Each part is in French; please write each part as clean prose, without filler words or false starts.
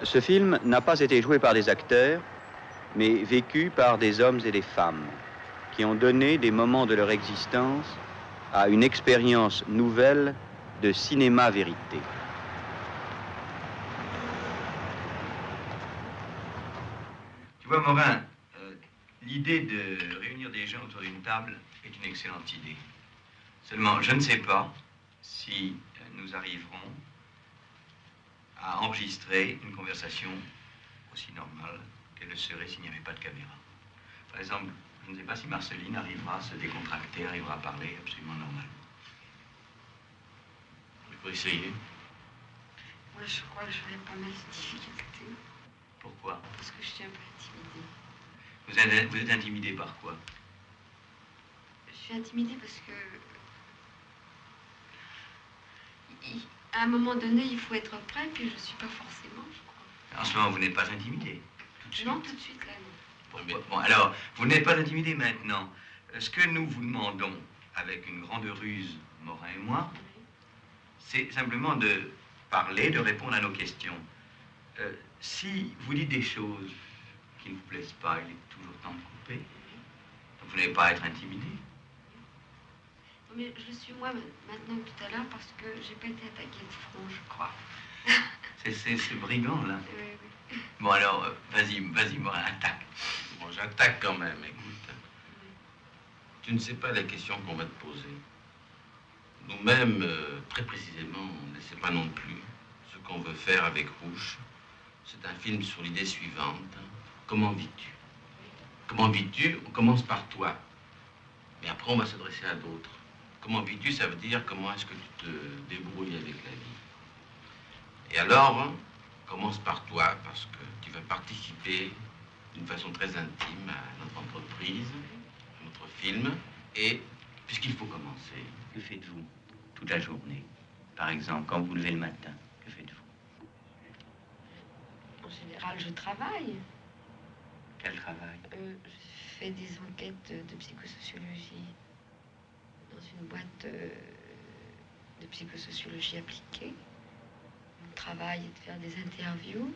Ce film n'a pas été joué par des acteurs, mais vécu par des hommes et des femmes qui ont donné des moments de leur existence à une expérience nouvelle de cinéma-vérité. Tu vois, Morin, l'idée de réunir des gens autour d'une table est une excellente idée. Seulement, je ne sais pas si nous arriverons à enregistrer une conversation aussi normale qu'elle le serait s'il n'y avait pas de caméra. Par exemple, je ne sais pas si Marceline arrivera à se décontracter, arrivera à parler absolument normalement. Il faut essayer. Moi, je crois que j'aurai pas mal de difficultés. Pourquoi? Parce que je suis un peu intimidée. Vous êtes intimidé par quoi? Je suis intimidée parce que... à un moment donné, il faut être prêt, puis je ne suis pas forcément, je crois. En ce moment, vous n'êtes pas intimidé? Tout de suite. Non, tout de suite, là, non. Bon, alors, vous n'êtes pas intimidé maintenant. Ce que nous vous demandons, avec une grande ruse, Morin et moi, c'est simplement de parler, de répondre à nos questions. Si vous dites des choses qui ne vous plaisent pas, il est toujours temps de couper. Donc vous n'allez pas être intimidé. Mais je le suis moi maintenant tout à l'heure parce que j'ai pas été attaquée de front, je crois. C'est ce brigand-là. Oui, oui. Bon alors, vas-y, Morin, attaque. Bon, j'attaque quand même, écoute. Tu ne sais pas la question qu'on va te poser. Nous-mêmes, très précisément, on ne sait pas non plus ce qu'on veut faire avec Rouge. C'est un film sur l'idée suivante. Comment vis-tu? Comment vis-tu? On commence par toi. Mais après, on va s'adresser à d'autres. Comment vis-tu? Ça veut dire comment est-ce que tu te débrouilles avec la vie. Et alors, commence par toi, parce que tu vas participer d'une façon très intime à notre entreprise, à notre film. Et puisqu'il faut commencer... Que faites-vous toute la journée? Par exemple, quand vous vous levez le matin, que faites-vous? En général, je travaille. Quel travail? Je fais des enquêtes de psychosociologie dans une boîte de psychosociologie appliquée. Mon travail est de faire des interviews,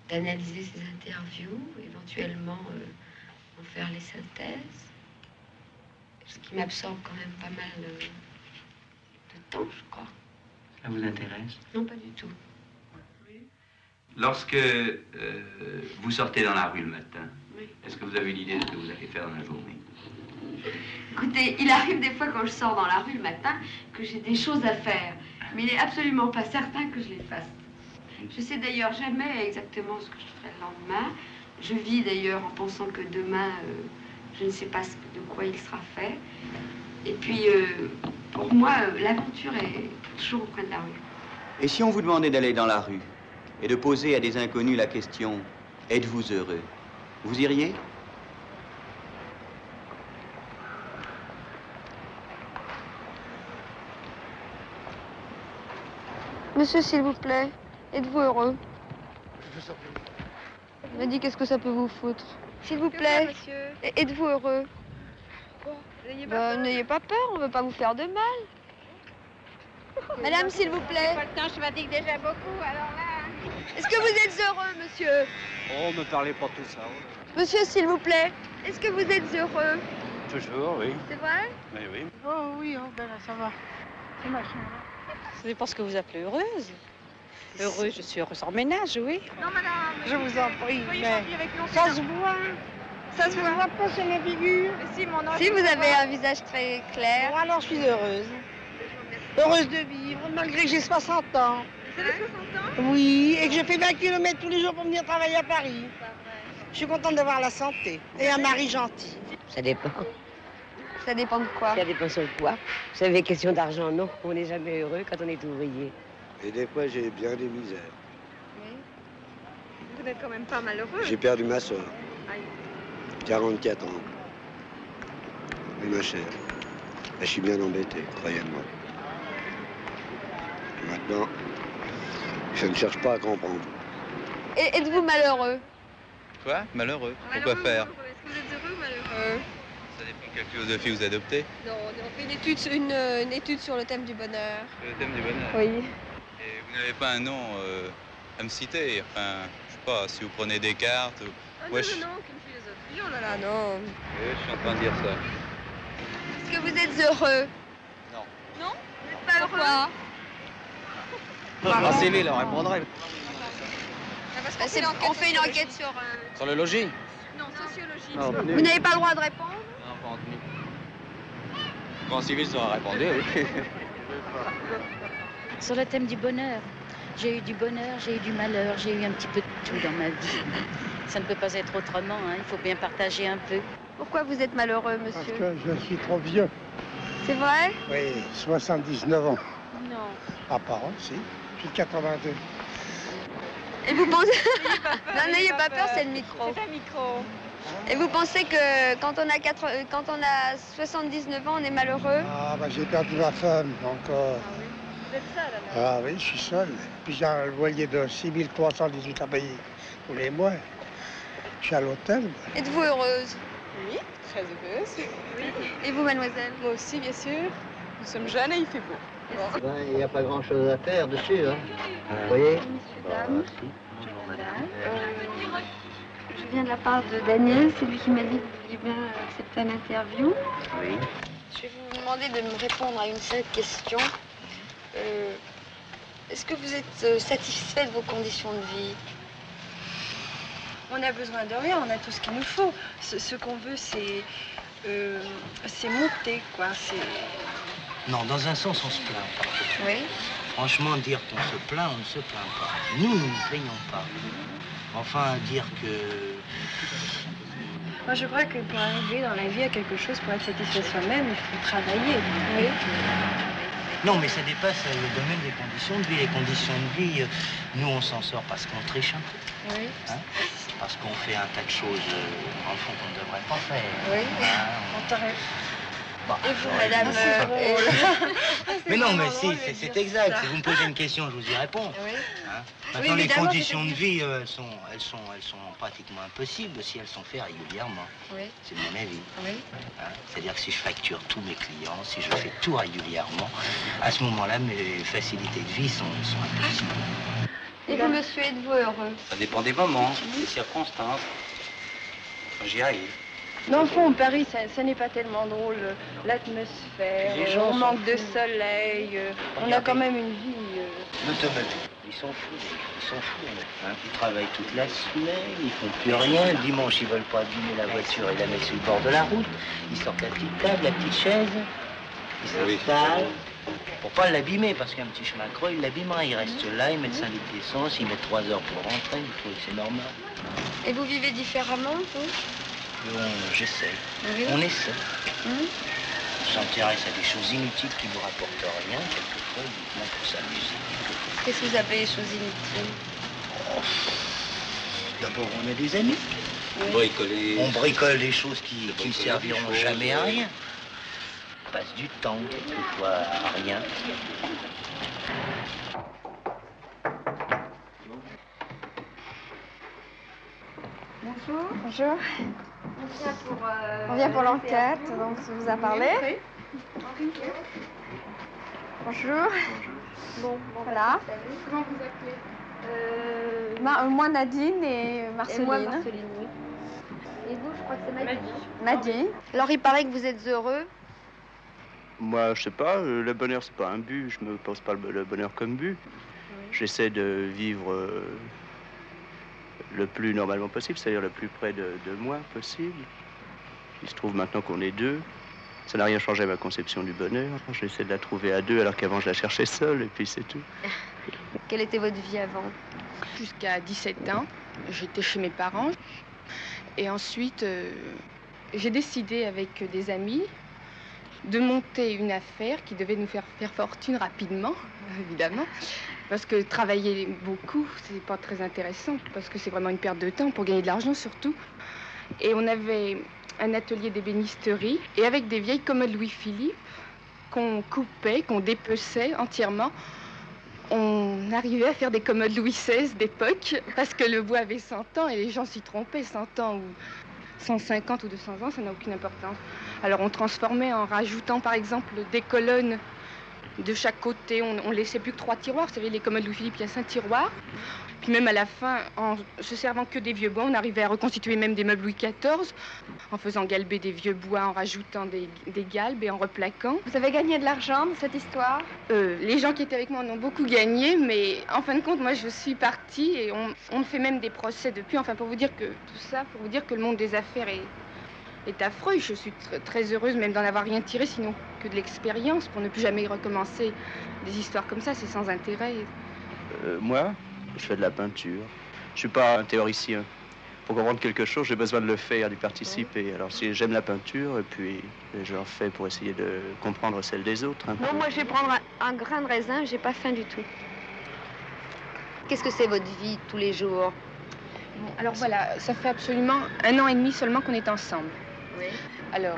d'analyser ces interviews, éventuellement en faire les synthèses. Ce qui m'absorbe quand même pas mal de temps, je crois. Ça vous intéresse? Non, pas du tout. Lorsque vous sortez dans la rue le matin, Oui. est-ce que vous avez une idée de ce que vous allez faire dans la journée? Écoutez, il arrive des fois quand je sors dans la rue le matin que j'ai des choses à faire. Mais il n'est absolument pas certain que je les fasse. Je sais d'ailleurs jamais exactement ce que je ferai le lendemain. Je vis d'ailleurs en pensant que demain, je ne sais pas de quoi il sera fait. Et puis, pour moi, l'aventure est toujours au coin de la rue. Et si on vous demandait d'aller dans la rue et de poser à des inconnus la question « Êtes-vous heureux ?» Vous iriez? Monsieur, s'il vous plaît, êtes-vous heureux? Il m'a dit qu'est-ce que ça peut vous foutre. S'il vous plaît, êtes-vous heureux? N'ayez pas peur, on ne veut pas vous faire de mal. Madame, s'il vous plaît. Pas le temps, je fatigue déjà beaucoup, alors là... Est-ce que vous êtes heureux, monsieur? Oh, me parlez pas tout ça. Monsieur, s'il vous plaît, est-ce que vous êtes heureux? Toujours, oui. C'est vrai? Oui, oui. Oh oui, oh, ben là, ça va. C'est machin. Ça dépend ce que vous appelez heureuse. Heureuse, je suis heureuse en ménage, oui. Non, madame. Je vous en prie, Soyez mais gentille avec nous, ça se voit. Ça se voit pas sur la figure. Mais si, mon ange, Si, vous avez un visage très clair. Bon, alors je suis heureuse. Heureuse de vivre, malgré que j'ai 60 ans. Vous avez 60 ans? Oui, et que je fais 20 km tous les jours pour venir travailler à Paris. Je suis contente d'avoir la santé et un mari gentil. Ça dépend. Ça dépend de quoi? Ça dépend sur quoi. Vous savez, question d'argent, non. On n'est jamais heureux quand on est ouvrier. Et des fois, j'ai bien des misères. Oui. Vous n'êtes quand même pas malheureux. J'ai perdu ma soeur. Aïe. 44 ans. Et ma chère. Et je suis bien embêté, croyez-moi. Et maintenant, je ne cherche pas à comprendre. Et êtes-vous malheureux? Quoi? Malheureux? Malheureux, Pourquoi faire? Est-ce que vous êtes heureux ou malheureux? Ça dépend quelle philosophie vous adoptez. Non, on fait une étude sur le thème du bonheur. C'est le thème du bonheur. Oui. Et vous n'avez pas un nom à me citer. Enfin, je sais pas, si vous prenez Descartes ou... Ah Ouais, non, je- non, non, aucune philosophie, oh là là, non. Oui, je suis en train de dire ça. Est-ce que vous êtes heureux? Non. Non? Vous n'êtes pas heureux? En civil, on répondrait. Parce qu'on fait une enquête sur... Sur le logis? Non, sociologie. Non, Vous n'avez pas le droit de répondre? Non, pas en tenue. En civil, ça aurait répondu, oui. Sur le thème du bonheur. J'ai eu du bonheur, j'ai eu du malheur, j'ai eu un petit peu de tout dans ma vie. Ça ne peut pas être autrement, hein. Il faut bien partager un peu. Pourquoi vous êtes malheureux, Parce monsieur? que je suis trop vieux. C'est vrai? Oui, 79 ans. Non. Ah, pas si. J'ai 82. Et vous pensez... Non, n'ayez pas peur, c'est le micro. C'est un micro. Et vous pensez que quand on a 79 ans, on est malheureux? Ah, bah j'ai perdu ma femme encore. Vous êtes seul alors? Ah oui, je suis seul. Puis j'ai un loyer de 6 318 à payer tous les mois. Je suis à l'hôtel. Êtes-vous heureuse? Oui, très heureuse. Et vous, mademoiselle? Moi aussi, bien sûr. Nous sommes jeunes et il fait beau. Il n'y a pas grand-chose à faire dessus, hein. Vous voyez? Dames. Je viens de la part de Daniel, c'est lui qui m'a dit que vous vouliez bien accepter une interview. Oui. Je vais vous demander de me répondre à une seule question. Est-ce que vous êtes satisfait de vos conditions de vie? On a besoin de rien, on a tout ce qu'il nous faut. Ce qu'on veut, c'est monter, quoi. Non, dans un sens, on se plaint pas. Oui. Franchement, dire qu'on se plaint, on ne se plaint pas. Nous, nous ne plaignons pas. Enfin, dire que... Moi, je crois que pour arriver dans la vie à quelque chose, pour être satisfait soi-même, il faut travailler. Oui. Non, mais ça dépasse le domaine des conditions de vie. Les conditions de vie, nous, on s'en sort parce qu'on triche un peu. Oui. Hein, parce qu'on fait un tas de choses, en fond, qu'on ne devrait pas faire. Oui. Hein, On t'aurait... Bon, Et vous, madame mais non, mais si, c'est exact. Si vous me posez une question, je vous y réponds. Oui. Hein. Oui, Maintenant, les évidemment, conditions de vie, elles sont pratiquement impossibles si elles sont faites régulièrement. Oui. C'est mon avis. Oui. Hein. C'est-à-dire que si je facture tous mes clients, si je fais tout régulièrement, à ce moment-là, mes facilités de vie sont impossibles. Et vous, monsieur, êtes-vous heureux? Ça dépend des moments, des circonstances. Quand j'y arrive. Non, au fond, Paris, ça n'est pas tellement drôle. L'atmosphère, Les gens on sont manque de fous. soleil, on a Regardez. quand même une vie... L'automobile, ils sont fous, ils sont fous. Hein. Ils travaillent toute la semaine, ils font plus rien. Le dimanche, ils veulent pas abîmer la voiture et la mettre sur le bord de la route. Ils sortent la petite table, la petite chaise, ils s'installent. Pour pas l'abîmer, parce qu'un petit chemin creux, ils l'abîmeraient. Ils restent là, ils mettent 5 litres d'essence, ils mettent 3 heures pour rentrer. Ils trouvent que c'est normal. Et vous vivez différemment, vous? J'essaye. Oui. On essaie. Hum. On s'intéresse à des choses inutiles qui nous rapportent rien, quelquefois, uniquement pour s'amuser. Qu'est-ce que vous appelez les choses inutiles? D'abord, on a des amis. Bricoler. On bricole des choses qui ne bricoler serviront des choses, jamais à rien. On passe du temps, quelquefois, à rien. Bonjour. Bonjour. On vient pour l'enquête, donc ça vous a parlé. Bonjour. Bon, voilà. Comment vous appelez Moi, Nadine et Marceline. Et moi, Marceline, oui. Et vous, je crois que c'est Maddy. Maddy. Alors, il paraît que vous êtes heureux. Moi, je sais pas, le bonheur, c'est pas un but. Je me pose pas le bonheur comme but. J'essaie de vivre le plus normalement possible, c'est-à-dire le plus près de moi possible. Il se trouve maintenant qu'on est deux. Ça n'a rien changé à ma conception du bonheur. J'essaie de la trouver à deux, alors qu'avant, je la cherchais seule, et puis c'est tout. Quelle était votre vie avant? Jusqu'à 17 ans, j'étais chez mes parents. Et ensuite, j'ai décidé avec des amis de monter une affaire qui devait nous faire fortune rapidement, évidemment. Parce que travailler beaucoup, c'est pas très intéressant, parce que c'est vraiment une perte de temps pour gagner de l'argent surtout. Et on avait un atelier d'ébénisterie, et avec des vieilles commodes Louis-Philippe qu'on coupait, qu'on dépeçait entièrement, on arrivait à faire des commodes Louis XVI d'époque, parce que le bois avait 100 ans et les gens s'y trompaient, 100 ans ou 150 ou 200 ans, ça n'a aucune importance. Alors on transformait en rajoutant par exemple des colonnes de chaque côté. On ne laissait plus que 3 tiroirs. Vous savez, les commodes Louis-Philippe, il y a 5 tiroirs. Puis même à la fin, en se servant que des vieux bois, on arrivait à reconstituer même des meubles Louis XIV, en faisant galber des vieux bois, en rajoutant des galbes et en replaquant. Vous avez gagné de l'argent dans cette histoire? Les gens qui étaient avec moi en ont beaucoup gagné, mais en fin de compte, moi, je suis partie et on fait même des procès depuis. Enfin, pour vous dire que tout ça, pour vous dire que le monde des affaires est affreux. Je suis très heureuse même d'en avoir rien tiré, sinon que de l'expérience, pour ne plus jamais recommencer des histoires comme ça. C'est sans intérêt. Moi, je fais de la peinture. Je suis pas un théoricien. Pour comprendre quelque chose, j'ai besoin de le faire, d'y participer. Alors si j'aime la peinture, et puis j'en fais pour essayer de comprendre celle des autres. Non, moi je vais prendre un grain de raisin, j'ai pas faim du tout. Qu'est-ce que c'est votre vie tous les jours? Bon, alors voilà, ça fait absolument 1 an et demi seulement qu'on est ensemble. Oui. Alors,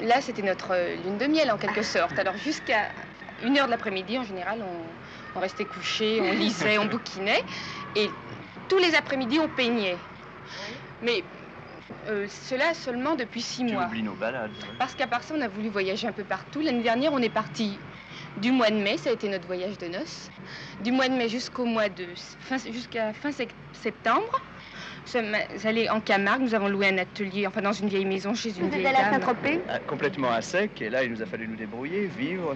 là c'était notre lune de miel en quelque sorte. Alors jusqu'à 1h de l'après-midi, en général, on restait couché, on lisait, on bouquinait. Et tous les après-midi, on peignait. Mais cela seulement depuis 6 mois. Tu oublies nos balades. Parce qu'à part ça, on a voulu voyager un peu partout. L'année dernière, on est parti du mois de mai, ça a été notre voyage de noces. Du mois de mai jusqu'à fin septembre. Nous sommes allés en Camargue, nous avons loué un atelier, enfin dans une vieille maison chez une vieille dame. Vous êtes allé à Saint-Tropez? Complètement à sec, et là, il nous a fallu nous débrouiller, vivre.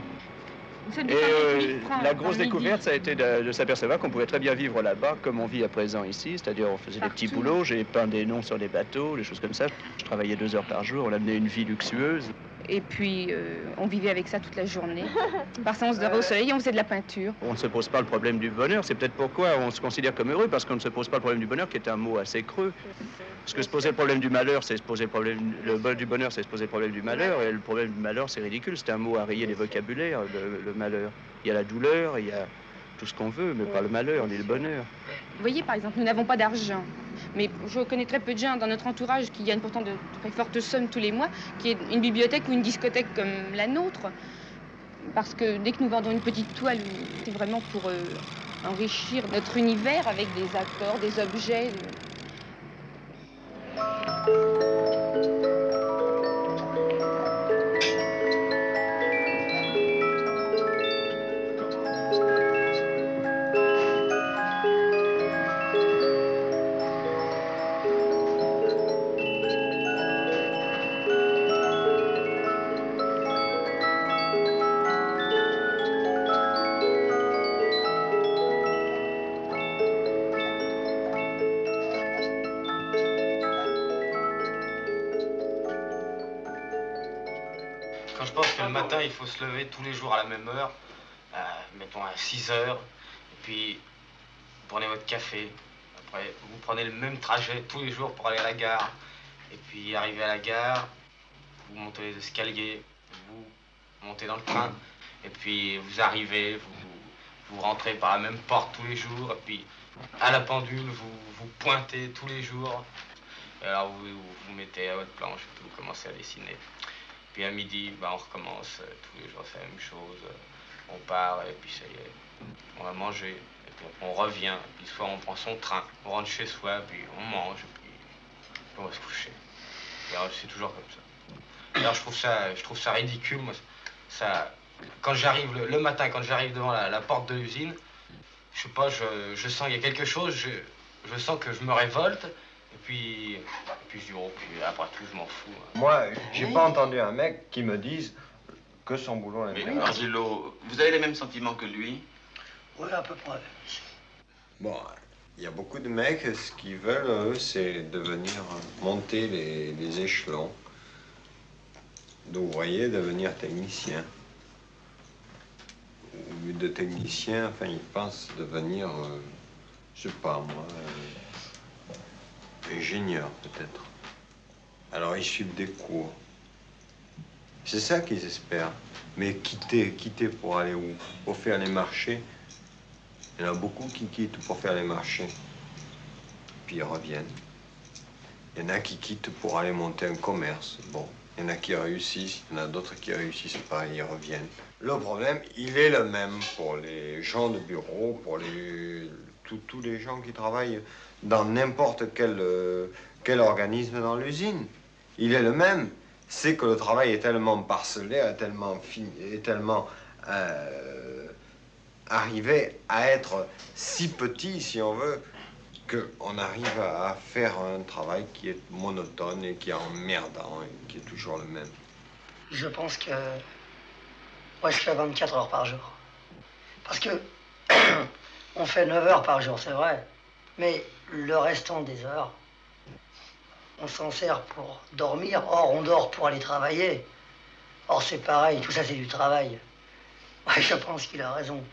Et la grosse découverte, ça a été de s'apercevoir qu'on pouvait très bien vivre là-bas comme on vit à présent ici, c'est-à-dire on faisait des petits boulots, j'ai peint des noms sur des bateaux, des choses comme ça. Je travaillais 2 heures par jour, on amenait une vie luxueuse. Et puis on vivait avec ça toute la journée. Par ça, on se dehors au soleil et on faisait de la peinture. On ne se pose pas le problème du bonheur, c'est peut-être pourquoi on se considère comme heureux, parce qu'on ne se pose pas le problème du bonheur, qui est un mot assez creux. Parce que se poser le problème du malheur, c'est se poser le problème du bonheur, c'est se poser le problème du malheur, et le problème du malheur, c'est ridicule, c'est un mot à rayer des vocabulaires, le malheur. Il y a la douleur, il y a tout ce qu'on veut, mais pas le malheur, ni le bonheur. Vous voyez, par exemple, nous n'avons pas d'argent. Mais je connais très peu de gens dans notre entourage qui gagnent pourtant de très fortes sommes tous les mois, qui est une bibliothèque ou une discothèque comme la nôtre. Parce que dès que nous vendons une petite toile, c'est vraiment pour enrichir notre univers avec des accords, des objets. Quand je pense que le matin, il faut se lever tous les jours à la même heure, mettons à 6 heures, et puis vous prenez votre café, après vous prenez le même trajet tous les jours pour aller à la gare, et puis arrivé à la gare, vous montez les escaliers, vous montez dans le train, et puis vous arrivez, vous rentrez par la même porte tous les jours, et puis à la pendule, vous pointez tous les jours, et alors vous mettez à votre planche, et puis vous commencez à dessiner. Puis à midi, on recommence, tous les jours c'est la même chose, on part et puis ça y est, on va manger, et puis on revient, et puis soit on prend son train, on rentre chez soi, puis on mange, et puis on va se coucher. Et alors c'est toujours comme ça. Alors je trouve ça ridicule, moi, ça, quand j'arrive le matin, quand j'arrive devant la porte de l'usine, je sais pas, je sens qu'il y a quelque chose, je sens que je me révolte. Et puis je dis, oh, puis après tout, je m'en fous. Moi, j'ai pas entendu un mec qui me dise que son boulot l'intéresse. Mais Margello, vous avez les mêmes sentiments que lui? Oui, à peu près. Bon, il y a beaucoup de mecs, ce qu'ils veulent, eux, c'est devenir, monter les échelons. D'ouvrier, devenir technicien. Au lieu de technicien, enfin, ils pensent devenir, je sais pas moi, ingénieur peut-être. Alors ils suivent des cours. C'est ça qu'ils espèrent. Mais quitter pour aller où? Pour faire les marchés. Il y en a beaucoup qui quittent pour faire les marchés. Puis ils reviennent. Il y en a qui quittent pour aller monter un commerce. Bon, il y en a qui réussissent, il y en a d'autres qui réussissent pas, ils reviennent. Le problème, il est le même pour les gens de bureau, pour tous les gens qui travaillent dans n'importe quel organisme dans l'usine. Il est le même. C'est que le travail est tellement parcellé, est tellement arriver à être si petit, si on veut, qu'on arrive à faire un travail qui est monotone et qui est emmerdant et qui est toujours le même. Je pense que moi, je fais 24 heures par jour. Parce que on fait 9 heures par jour, c'est vrai. Mais le restant des heures, on s'en sert pour dormir. Or, on dort pour aller travailler. Or, c'est pareil, tout ça, c'est du travail. Ouais, je pense qu'il a raison.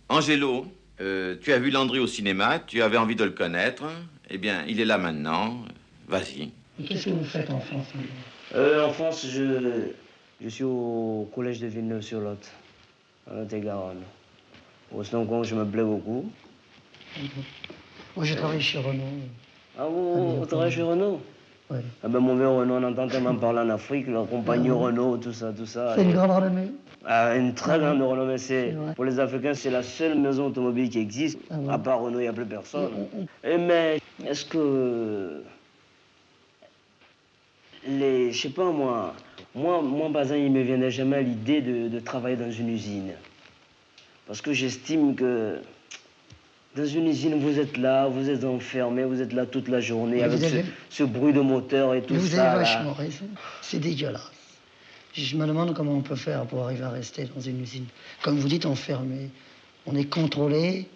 Angelo, tu as vu Landry au cinéma, tu avais envie de le connaître. Eh bien, il est là maintenant. Vas-y. Et qu'est-ce que vous faites en France? En France, je suis au collège de Villeneuve-sur-Lot, en Lot-et-Garonne. Au Snow, je me plais beaucoup. Moi, j'ai travaillé chez Renault. Ah, vous travaillez chez Renault? Oui. Ah ben, mon vieux Renault, on entend tellement parler en Afrique, la compagnie Renault, tout ça, tout ça. C'est une grande renommée? Ah, une très grande renommée. Pour les Africains, c'est la seule maison automobile qui existe. À part Renault, il n'y a plus personne. Mais est-ce que... je sais pas, moi, par exemple, il me viendrait jamais l'idée de travailler dans une usine. Parce que j'estime que dans une usine, vous êtes là, vous êtes enfermé, vous êtes là toute la journée avec ce bruit de moteur et tout ça. Vous avez vachement raison. C'est dégueulasse. Je me demande comment on peut faire pour arriver à rester dans une usine. Comme vous dites, enfermé. On est contrôlé.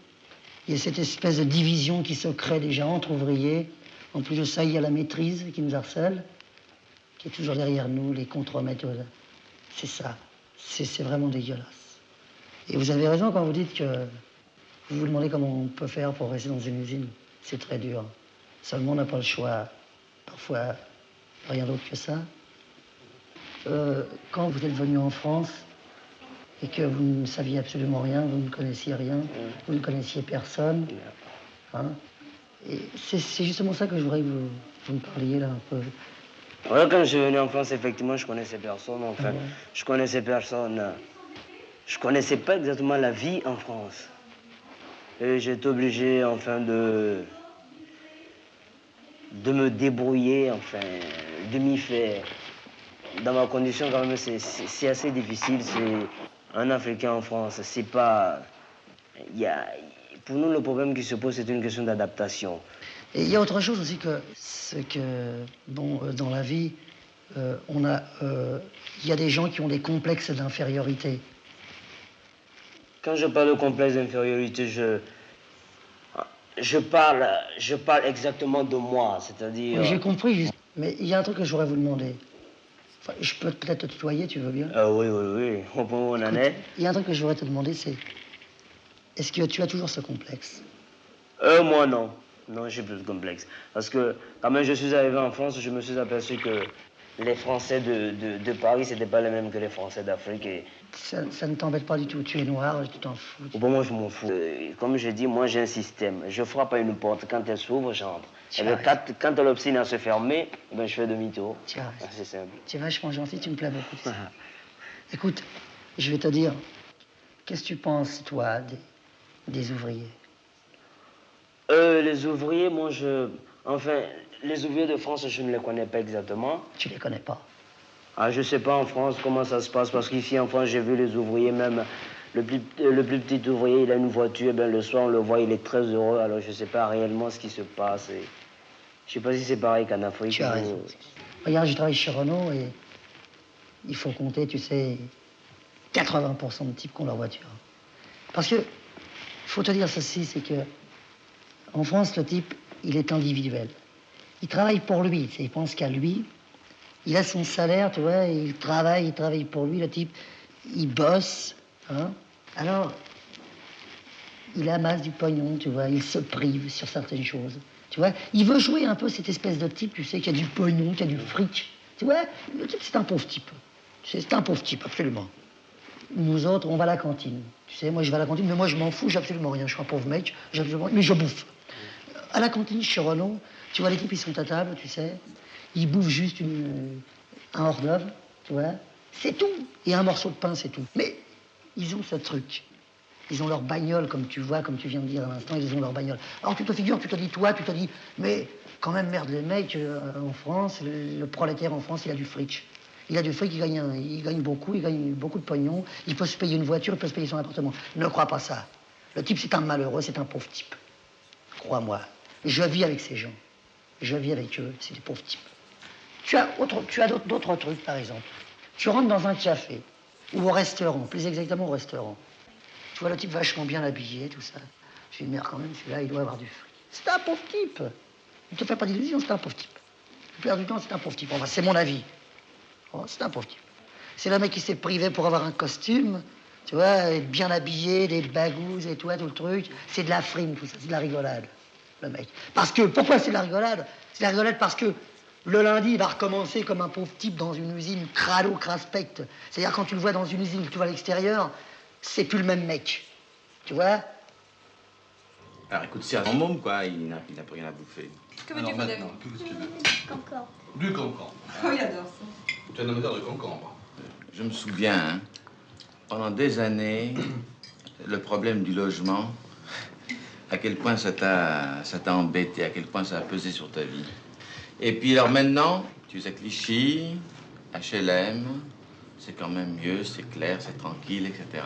Il y a cette espèce de division qui se crée déjà entre ouvriers. En plus de ça, il y a la maîtrise qui nous harcèle, qui est toujours derrière nous, les contremaîtres. C'est ça. C'est vraiment dégueulasse. Et vous avez raison quand vous dites que vous vous demandez comment on peut faire pour rester dans une usine. C'est très dur. Seulement, on n'a pas le choix. Parfois, rien d'autre que ça. Quand vous êtes venu en France et que vous ne saviez absolument rien, vous ne connaissiez rien, vous ne connaissiez personne, hein, et c'est justement ça que je voudrais que vous me parliez là un peu. Ouais, quand je suis venu en France, effectivement, je connaissais personne. Enfin, je connaissais personne. Je connaissais pas exactement la vie en France. Et j'étais obligé, enfin, de me débrouiller, enfin, de m'y faire. Dans ma condition, quand même, c'est assez difficile. C'est un Africain en France. C'est pas... Pour nous, le problème qui se pose, c'est une question d'adaptation. Et il y a autre chose aussi dans la vie, il y a des gens qui ont des complexes d'infériorité. Quand je parle de complexe d'infériorité, je parle exactement de moi, c'est-à-dire... J'ai compris, mais il y a un truc que je voudrais vous demander. Enfin, je peux peut-être te tutoyer, tu veux bien? Oui, au point où on en est. Il y a un truc que je voudrais te demander, c'est... Est-ce que tu as toujours ce complexe? Moi, non. Non, j'ai plus de complexe. Parce que, quand même, je suis arrivé en France, je me suis aperçu que les Français de Paris, c'était pas les mêmes que les Français d'Afrique. Et... Ça ne t'embête pas du tout. Tu es noir, tu t'en fous. Bon, moi, je m'en fous. Comme je dis, moi, j'ai un système. Je frappe à une porte. Quand elle s'ouvre, j'entre. Quand elle obstine à se fermer, je fais demi-tour. C'est simple. Tu es vachement gentil, tu me plais beaucoup. Écoute, je vais te dire, qu'est-ce que tu penses, toi, des ouvriers? Les ouvriers, moi, Enfin, les ouvriers de France, je ne les connais pas exactement. Tu les connais pas? Ah, je sais pas en France comment ça se passe, parce qu'ici en France, j'ai vu les ouvriers, même le plus petit ouvrier, il a une voiture, ben, le soir, on le voit, il est très heureux, alors je sais pas réellement ce qui se passe. Et je sais pas si c'est pareil qu'en Afrique. Tu as raison. Regarde, je travaille chez Renault et il faut compter, tu sais, 80% de types qui ont leur voiture. Parce que, il faut te dire ceci, c'est que en France, le type, il est individuel. Il travaille pour lui, il pense qu'à lui. Il a son salaire, tu vois, il travaille pour lui, le type. Il bosse, hein. Alors, il amasse du pognon, tu vois, il se prive sur certaines choses. Tu vois, il veut jouer un peu cette espèce de type, tu sais, qui a du pognon, qui a du fric. Tu vois, le type, c'est un pauvre type. C'est un pauvre type, absolument. Nous autres, on va à la cantine. Tu sais, moi, je vais à la cantine, mais moi, je m'en fous, j'ai absolument rien. Je suis un pauvre mec, mais je bouffe. À la cantine, chez Renault, tu vois, les types, ils sont à table, tu sais. Ils bouffent juste un hors-d'œuvre, tu vois. C'est tout. Et un morceau de pain, c'est tout. Mais ils ont ce truc. Ils ont leur bagnole, comme tu vois, comme tu viens de dire à l'instant, ils ont leur bagnole. Alors tu te figures, tu te dis, mais quand même, merde, les mecs, en France, le prolétaire en France, il a du fric. Il a du fric, il gagne beaucoup de pognon. Il peut se payer une voiture, il peut se payer son appartement. Ne crois pas ça. Le type, c'est un malheureux, c'est un pauvre type. Crois-moi. Je vis avec ces gens. Je vis avec eux, c'est des pauvres types. Tu as d'autres trucs, par exemple. Tu rentres dans un café, ou au restaurant, plus exactement au restaurant. Tu vois le type vachement bien habillé, tout ça. Je dis, merde, quand même, celui-là, il doit avoir du fric. C'est un pauvre type. Ne te fais pas d'illusions, c'est un pauvre type. La plupart du temps, c'est un pauvre type. Enfin, c'est mon avis. Oh, c'est un pauvre type. C'est le mec qui s'est privé pour avoir un costume, tu vois, être bien habillé, des bagouses et tout le truc. C'est de la frime, tout ça, c'est de la rigolade, le mec. Parce que, pourquoi c'est de la rigolade? C'est de la rigolade parce que le lundi, il va recommencer comme un pauvre type dans une usine crado-craspecte. C'est-à-dire, quand tu le vois dans une usine, tu vois à l'extérieur, c'est plus le même mec. Tu vois? Alors écoute, c'est un môme, quoi, il n'a plus rien à bouffer. Que veux-tu vous maintenant, qu'est-ce que tu veux? Concombre. Du concombre. Oh, il adore ça. Tu es un amateur de concombre. Je me souviens, hein, pendant des années, le problème du logement, à quel point ça t'a embêté, à quel point ça a pesé sur ta vie. Et puis alors maintenant, tu es à Clichy, HLM, c'est quand même mieux, c'est clair, c'est tranquille, etc.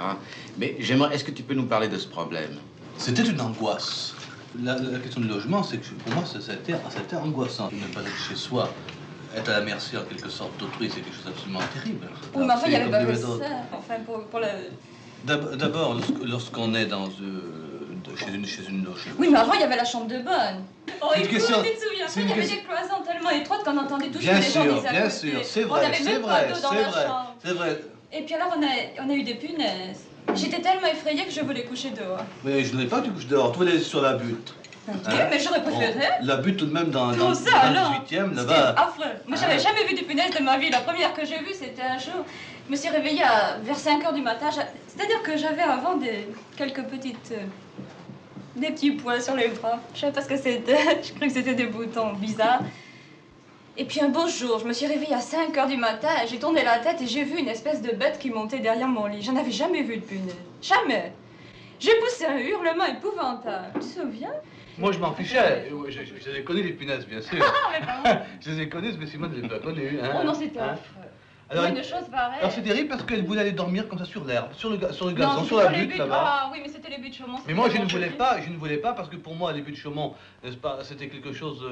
Mais j'aimerais, est-ce que tu peux nous parler de ce problème? C'était une angoisse. La question du logement, c'est que pour moi, c'était angoissant. Ne pas être chez soi, être à la merci en quelque sorte d'autrui, c'est quelque chose d'absolument terrible. Oui, mais enfin, il n'y avait pas que ça. Enfin, pour le... D'abord, lorsqu'on est chez une loge. Oui, mais avant, il y avait la chambre de bonne. Oh, écoute, tu te souviens pas, il y avait question... des cloisons tellement étroites qu'on entendait tout ce que bien les gens sûr, disaient à bien côté. sûr, c'est vrai, On avait même pas d'eau dans la chambre. C'est vrai. Et puis alors, on a eu des punaises. J'étais tellement effrayée que je voulais coucher dehors. Mais je ne voulais pas que tu couches dehors, tu voulais aller sur la butte. Oui, mais j'aurais préféré. Bon, la butte tout de même dans le 18e, là-bas. C'était affreux. Moi, j'avais jamais vu de punaises de ma vie. La première que j'ai vue, c'était un jour. Je me suis réveillée vers 5 h du matin. C'est-à-dire que j'avais avant quelques petites... des petits poils sur les bras. Je savais pas ce que c'était. Je croyais que c'était des boutons bizarres. Et puis un beau jour, je me suis réveillée à 5 h du matin, j'ai tourné la tête et j'ai vu une espèce de bête qui montait derrière mon lit. J'en avais jamais vu de punaise. Jamais. J'ai poussé un hurlement épouvantable. Tu te souviens? Moi, je m'en fichais. Je les ai connues, les punaises, bien sûr. Je les ai connues, mais Simone ne les a pas connues. Hein. Oh non, c'était affreux. Alors, une chose pareille. Alors c'est terrible parce qu'elle voulait aller dormir comme ça sur l'herbe, sur le gazon, sur la butte là-bas. Ah oui, mais c'était les buttes de Chaumont. Mais moi je ne voulais pas parce que pour moi les buttes de Chaumont, n'est-ce pas, c'était quelque chose,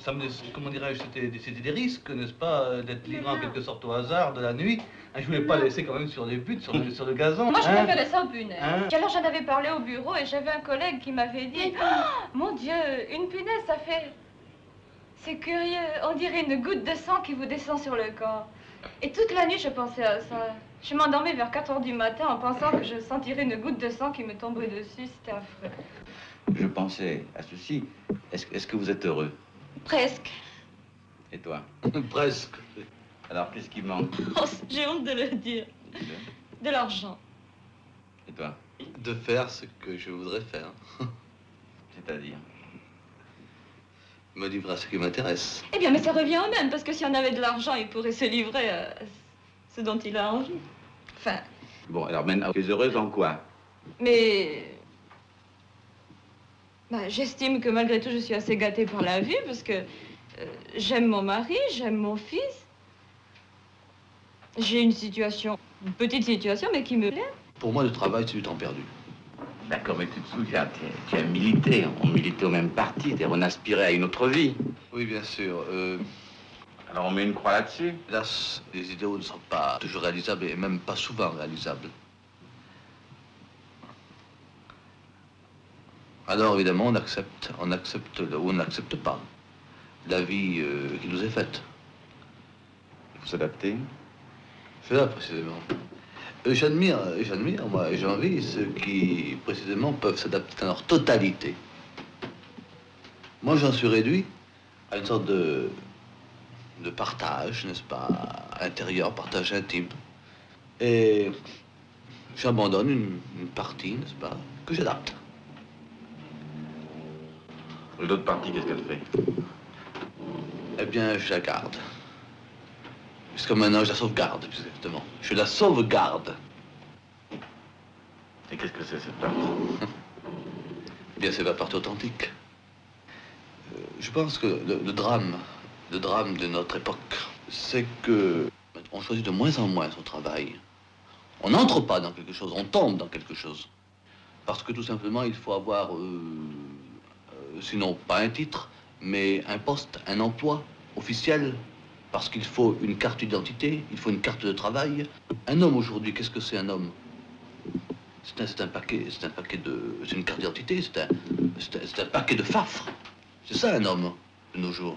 ça me, comment dirais-je, c'était des risques, n'est-ce pas, d'être livré en quelque sorte au hasard de la nuit. Je voulais pas laisser quand même sur les buttes, sur le gazon. Moi je préférais ça aux punaises. Puis alors j'en avais parlé au bureau et j'avais un collègue qui m'avait dit, oh, mon Dieu, une punaise ça fait... C'est curieux, on dirait une goutte de sang qui vous descend sur le corps. Et toute la nuit, je pensais à ça. Je m'endormais vers 4 h du matin en pensant que je sentirais une goutte de sang qui me tomberait dessus. C'était affreux. Je pensais à ceci. Est-ce que vous êtes heureux? Presque. Et toi? Presque. Alors, qu'est-ce qui manque? Oh, j'ai honte de le dire. De l'argent. Et toi? De faire ce que je voudrais faire. C'est-à-dire? Me livrer à ce qui m'intéresse. Eh bien, mais ça revient au même, parce que si on avait de l'argent, il pourrait se livrer à ce dont il a envie. Enfin... Bon, alors maintenant, tu es heureuse en quoi? Mais j'estime que malgré tout, je suis assez gâtée par la vie parce que j'aime mon mari, j'aime mon fils. J'ai une petite situation, mais qui me plaît. Pour moi, le travail, c'est du temps perdu. D'accord, mais tu te souviens, tu as milité, on militait au même parti, on aspirait à une autre vie. Oui, bien sûr. Alors on met une croix là-dessus. Hélas, les idéaux ne sont pas toujours réalisables et même pas souvent réalisables. Alors évidemment, on accepte ou on n'accepte pas la vie qui nous est faite. Il faut s'adapter. C'est là, précisément. J'admire, moi, et j'envie ceux qui, précisément, peuvent s'adapter dans leur totalité. Moi, j'en suis réduit à une sorte de partage, n'est-ce pas, intérieur, partage intime. Et j'abandonne une partie, n'est-ce pas, que j'adapte. Et l'autre partie, qu'est-ce qu'elle fait? Eh bien, je la garde. Jusqu'à maintenant, je la sauvegarde, exactement. Je la sauvegarde. Et qu'est-ce que c'est, cette partie? Eh bien, c'est la partie authentique. Je pense que le drame de notre époque, c'est que on choisit de moins en moins son travail. On n'entre pas dans quelque chose, on tombe dans quelque chose. Parce que tout simplement, il faut avoir, sinon pas un titre, mais un poste, un emploi officiel. Parce qu'il faut une carte d'identité, il faut une carte de travail. Un homme aujourd'hui, qu'est-ce que c'est un homme? C'est une carte d'identité, c'est un paquet de fafres. C'est ça un homme de nos jours,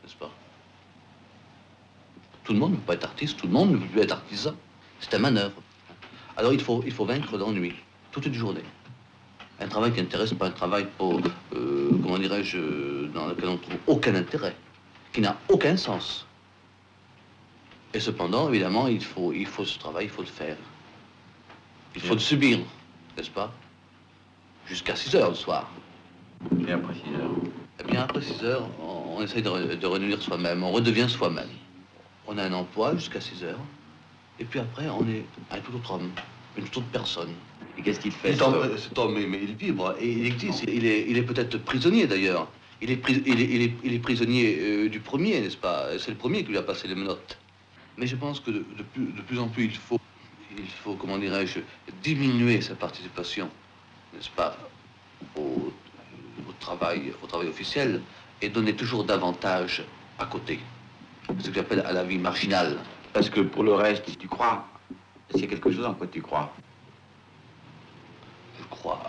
n'est-ce pas? Tout le monde ne peut pas être artiste, tout le monde ne peut plus être artisan. C'est un manœuvre. Alors il faut vaincre l'ennui, toute une journée. Un travail qui n'intéresse pas, un travail pour, comment dirais-je, dans lequel on ne trouve aucun intérêt, qui n'a aucun sens. Et cependant, évidemment, il faut ce travail, il faut le faire. Il faut le subir, n'est-ce pas? Jusqu'à 6 heures le soir. Et après 6 heures? Eh bien, après 6 heures, on essaye de redevenir soi-même, on redevient soi-même. On a un emploi jusqu'à 6 heures, et puis après, on est un tout autre homme, une toute autre personne. Et qu'est-ce qu'il fait, cet homme, mais il vibre, et il existe, il est peut-être prisonnier d'ailleurs. Il est prisonnier du premier, n'est-ce pas? C'est le premier qui lui a passé les menottes. Mais je pense que de plus en plus, il faut, comment dirais-je, diminuer sa participation, n'est-ce pas, au travail officiel, et donner toujours davantage à côté. Ce que j'appelle à la vie marginale. Parce que pour le reste, tu crois? Est-ce qu'il y a quelque chose en quoi tu crois? Je crois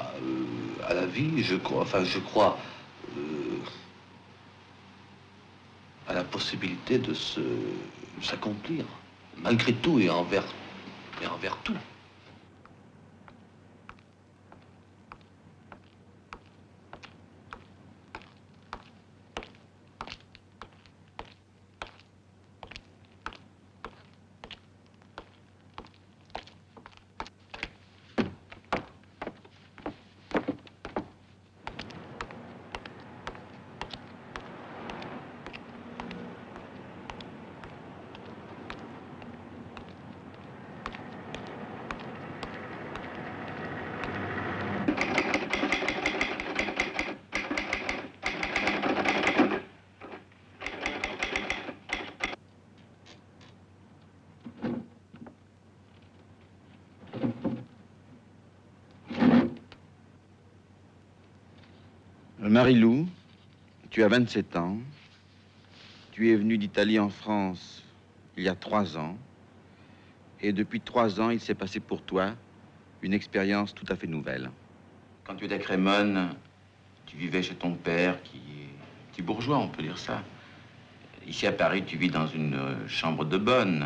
à la vie, je crois à la possibilité de s'accomplir, malgré tout et envers tout. Marie-Lou, tu as 27 ans. Tu es venue d'Italie en France il y a 3 ans. Et depuis 3 ans, il s'est passé pour toi une expérience tout à fait nouvelle. Quand tu étais à Crémone, tu vivais chez ton père, qui est petit bourgeois, on peut dire ça. Ici à Paris, tu vis dans une chambre de bonne,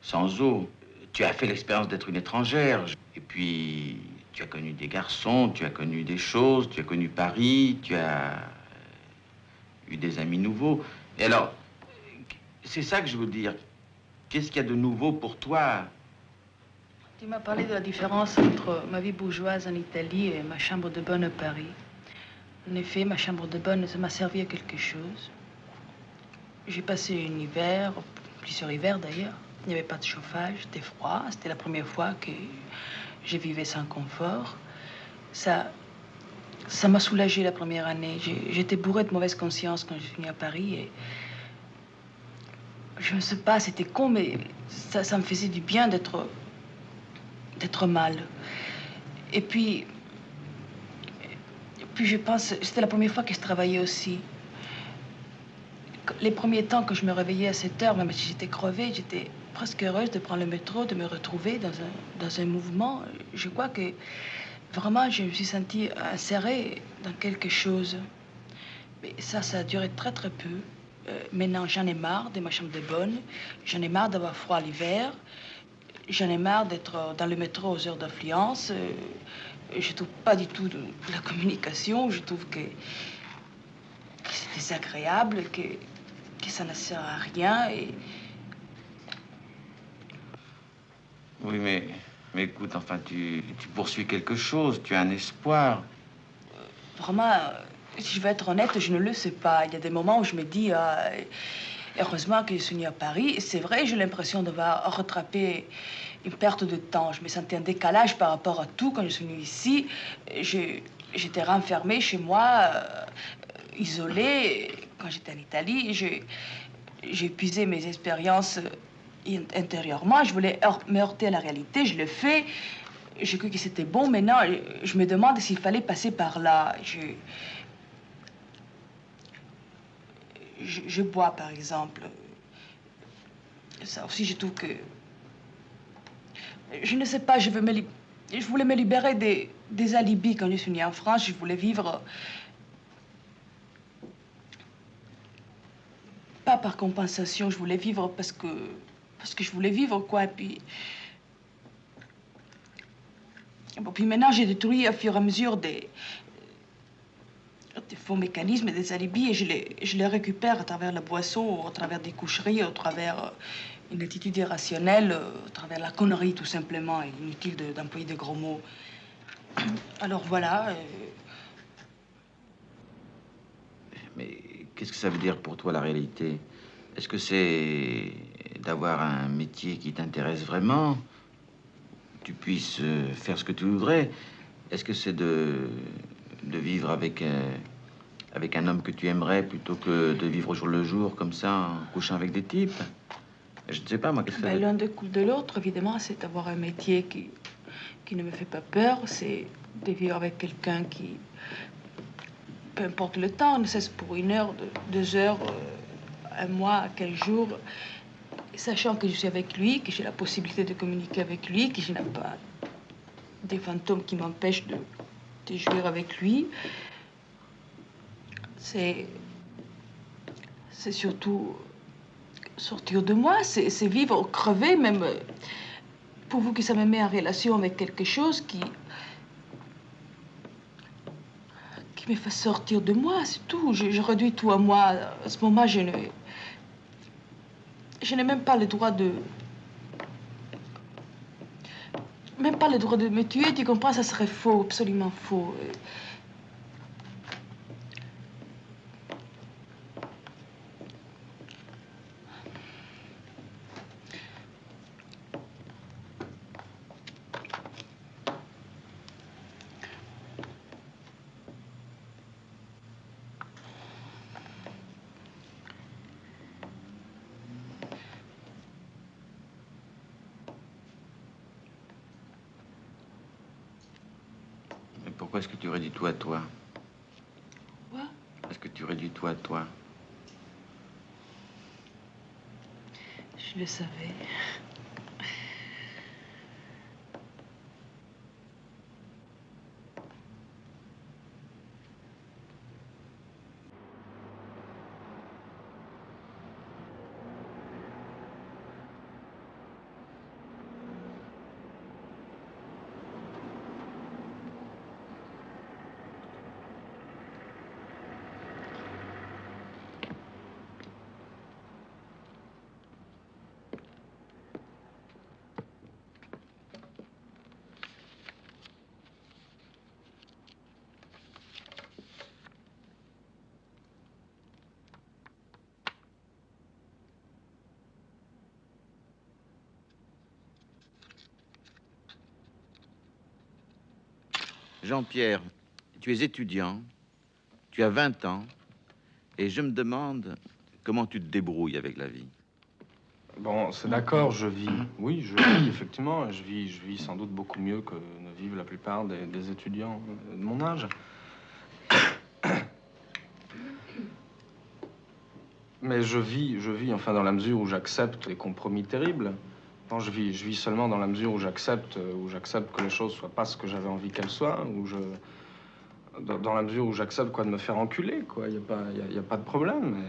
sans eau. Tu as fait l'expérience d'être une étrangère. Et puis, tu as connu des garçons, tu as connu des choses, tu as connu Paris, tu as eu des amis nouveaux. Et alors, c'est ça que je veux dire. Qu'est-ce qu'il y a de nouveau pour toi? Tu m'as parlé de la différence entre ma vie bourgeoise en Italie et ma chambre de bonne à Paris. En effet, ma chambre de bonne, ça m'a servi à quelque chose. J'ai passé un hiver, plusieurs hivers d'ailleurs, Il n'y avait pas de chauffage, c'était froid. C'était la première fois que je vivais sans confort. Ça m'a soulagée la première année. J'étais bourrée de mauvaise conscience quand je suis venue à Paris. Et je ne sais pas, c'était con, mais ça me faisait du bien d'être mal. Et puis je pense, c'était la première fois que je travaillais aussi. Les premiers temps que je me réveillais à 7 heures, même si j'étais crevée, j'étais presque heureuse de prendre le métro, de me retrouver dans un mouvement. Je crois que vraiment, je me suis sentie insérée dans quelque chose. Mais ça a duré très, très peu. Maintenant, j'en ai marre de ma chambre de bonne. J'en ai marre d'avoir froid l'hiver. J'en ai marre d'être dans le métro aux heures d'affluence. Je trouve pas du tout de la communication. Je trouve que c'est désagréable, que ça ne sert à rien. Et... Oui, mais écoute, enfin, tu poursuis quelque chose, tu as un espoir. Vraiment, si je veux être honnête, je ne le sais pas. Il y a des moments où je me dis, heureusement que je suis venue à Paris. C'est vrai, j'ai l'impression d'avoir rattrapé une perte de temps. Je me sentais en décalage par rapport à tout. Quand je suis venue ici, j'étais renfermée chez moi, isolée. Quand j'étais en Italie, j'ai épuisé mes expériences intérieurement. Je voulais me heurter à la réalité. Je l'ai fait. J'ai cru que c'était bon. Maintenant, je me demande s'il fallait passer par là. Je bois, par exemple. Ça aussi, je trouve que... Je ne sais pas, je voulais me libérer des alibis quand je suis venue en France. Je voulais vivre... Pas par compensation, je voulais vivre parce que je voulais vivre, quoi. Et puis... Bon, puis maintenant, j'ai détruit au fur et à mesure des faux mécanismes et des alibis et je les récupère à travers la boisson, à travers des coucheries, à travers une attitude irrationnelle, à travers la connerie, tout simplement. Inutile d'employer de gros mots. Alors voilà. Mais qu'est-ce que ça veut dire pour toi, la réalité? Est-ce que c'est d'avoir un métier qui t'intéresse vraiment? Tu puisses faire ce que tu voudrais? Est-ce que c'est de vivre avec un homme que tu aimerais plutôt que de vivre au jour le jour, comme ça, en couchant avec des types? Je ne sais pas, moi, qu'est-ce que ça veut dire? L'un découle de l'autre, évidemment. C'est d'avoir un métier qui ne me fait pas peur. C'est de vivre avec quelqu'un qui... Peu importe le temps, ne cesse pour 1 heure, 2 heures, 1 mois, 15 jours, sachant que je suis avec lui, que j'ai la possibilité de communiquer avec lui, que je n'ai pas des fantômes qui m'empêchent de jouer avec lui. C'est surtout sortir de moi, c'est vivre, crever, même pourvu que ça me met en relation avec quelque chose qui me fasse sortir de moi, c'est tout. Je réduis tout à moi. À ce moment, je n'ai même pas le droit de... Même pas le droit de me tuer, tu comprends? Ça serait faux, absolument faux. Pourquoi est-ce que tu réduis tout à toi? Quoi? Est-ce que tu réduis tout à toi? Je le savais. Jean-Pierre, tu es étudiant, tu as 20 ans, et je me demande comment tu te débrouilles avec la vie. Bon, c'est d'accord, je vis. Oui, je vis, effectivement. Je vis sans doute beaucoup mieux que ne vivent la plupart des étudiants de mon âge. Mais je vis, enfin, dans la mesure où j'accepte les compromis terribles. Non, je vis seulement dans la mesure où j'accepte que les choses soient pas ce que j'avais envie qu'elles soient, dans la mesure où j'accepte de me faire enculer, quoi. Il y a pas de problème.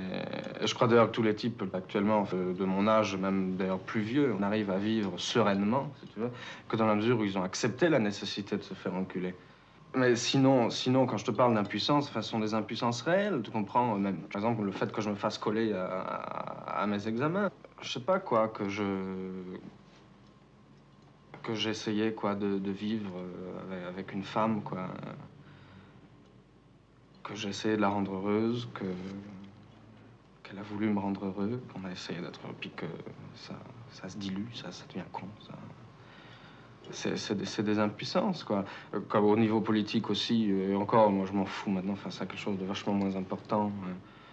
Et je crois d'ailleurs que tous les types actuellement de mon âge, même d'ailleurs plus vieux, on arrive à vivre sereinement, si tu veux, que dans la mesure où ils ont accepté la nécessité de se faire enculer. Mais sinon, quand je te parle d'impuissance, enfin, ce sont des impuissances réelles, tu comprends? Même, par exemple, le fait que je me fasse coller à mes examens. Je sais pas, quoi, que j'essayais, quoi, de vivre avec une femme, quoi. Que j'ai essayé de la rendre heureuse, qu'elle a voulu me rendre heureux, qu'on a essayé d'être, puis que ça se dilue, ça devient con, ça. C'est des impuissances, quoi. Comme au niveau politique aussi, et encore, moi je m'en fous maintenant, enfin, c'est quelque chose de vachement moins important.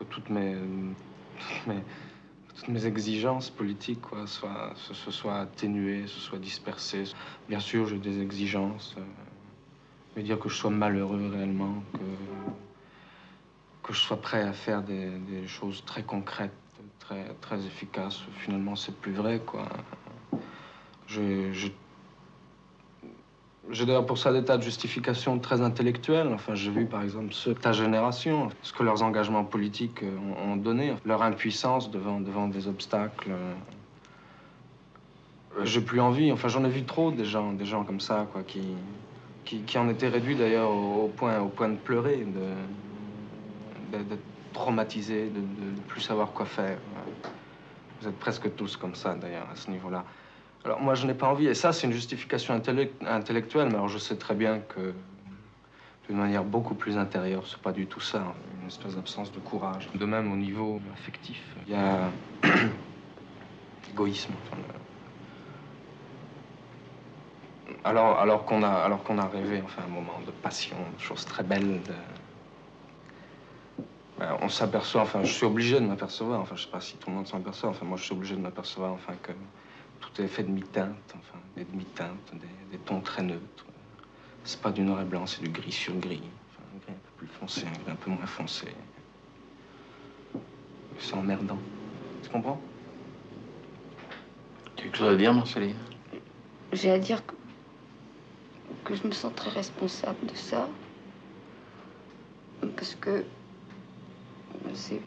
Toutes mes exigences politiques, quoi, se soient atténuées, se soient dispersées. Bien sûr, j'ai des exigences, mais dire que je sois malheureux réellement, que je sois prêt à faire des choses très concrètes, très efficaces, finalement, c'est plus vrai, quoi. J'ai d'ailleurs pour ça des tas de justifications très intellectuelles. Enfin, j'ai vu, par exemple, ceux de ta génération, ce que leurs engagements politiques ont donné, leur impuissance devant des obstacles. J'ai plus envie, enfin, j'en ai vu trop des gens comme ça, quoi, qui en étaient réduits d'ailleurs au point de pleurer, d'être traumatisés, de ne plus savoir quoi faire. Vous êtes presque tous comme ça, d'ailleurs, à ce niveau-là. Alors, moi, je n'ai pas envie, et ça, c'est une justification intellectuelle, mais alors je sais très bien que, d'une manière beaucoup plus intérieure, c'est pas du tout ça, hein, une espèce d'absence de courage. De même, au niveau affectif, il y a égoïsme. Enfin, alors qu'on a rêvé, enfin, un moment de passion, de choses très belles, on s'aperçoit, enfin, je suis obligé de m'apercevoir, enfin, je sais pas si tout le monde s'en aperçoit, enfin, moi, je suis obligé de m'apercevoir, enfin, que tout est fait de mi-teintes, enfin, des demi-teintes, des tons très neutres. C'est pas du noir et blanc, c'est du gris sur gris. Enfin, un gris un peu plus foncé, un gris un peu moins foncé. C'est emmerdant. Tu comprends? Tu as quelque chose à dire, Marceline? J'ai à dire que je me sens très responsable de ça. Parce que c'est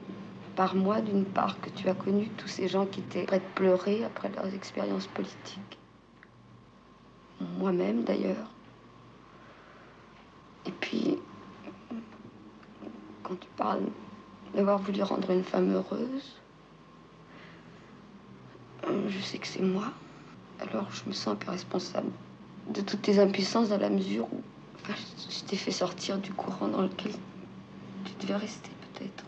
par moi, d'une part, que tu as connu tous ces gens qui étaient prêts de pleurer après leurs expériences politiques. Moi-même, d'ailleurs. Et puis, quand tu parles d'avoir voulu rendre une femme heureuse, je sais que c'est moi. Alors, je me sens un peu responsable de toutes tes impuissances dans la mesure où enfin, je t'ai fait sortir du courant dans lequel tu devais rester, peut-être.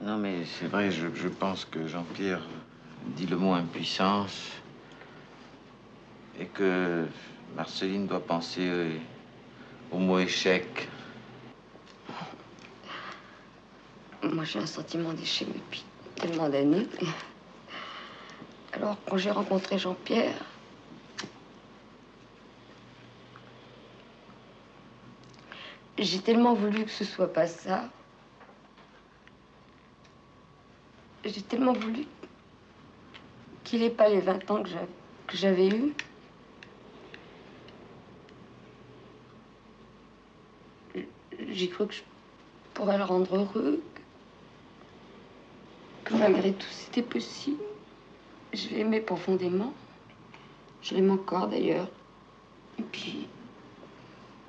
Non, mais c'est vrai, je pense que Jean-Pierre dit le mot impuissance et que Marceline doit penser au mot échec. Moi, j'ai un sentiment d'échec depuis tellement d'années. Alors, quand j'ai rencontré Jean-Pierre, j'ai tellement voulu que ce soit pas ça. J'ai tellement voulu qu'il n'ait pas les 20 ans que j'avais eus. J'ai cru que je pourrais le rendre heureux, que malgré tout, c'était possible. Je l'aimais profondément. Je l'aime encore, d'ailleurs. Et puis,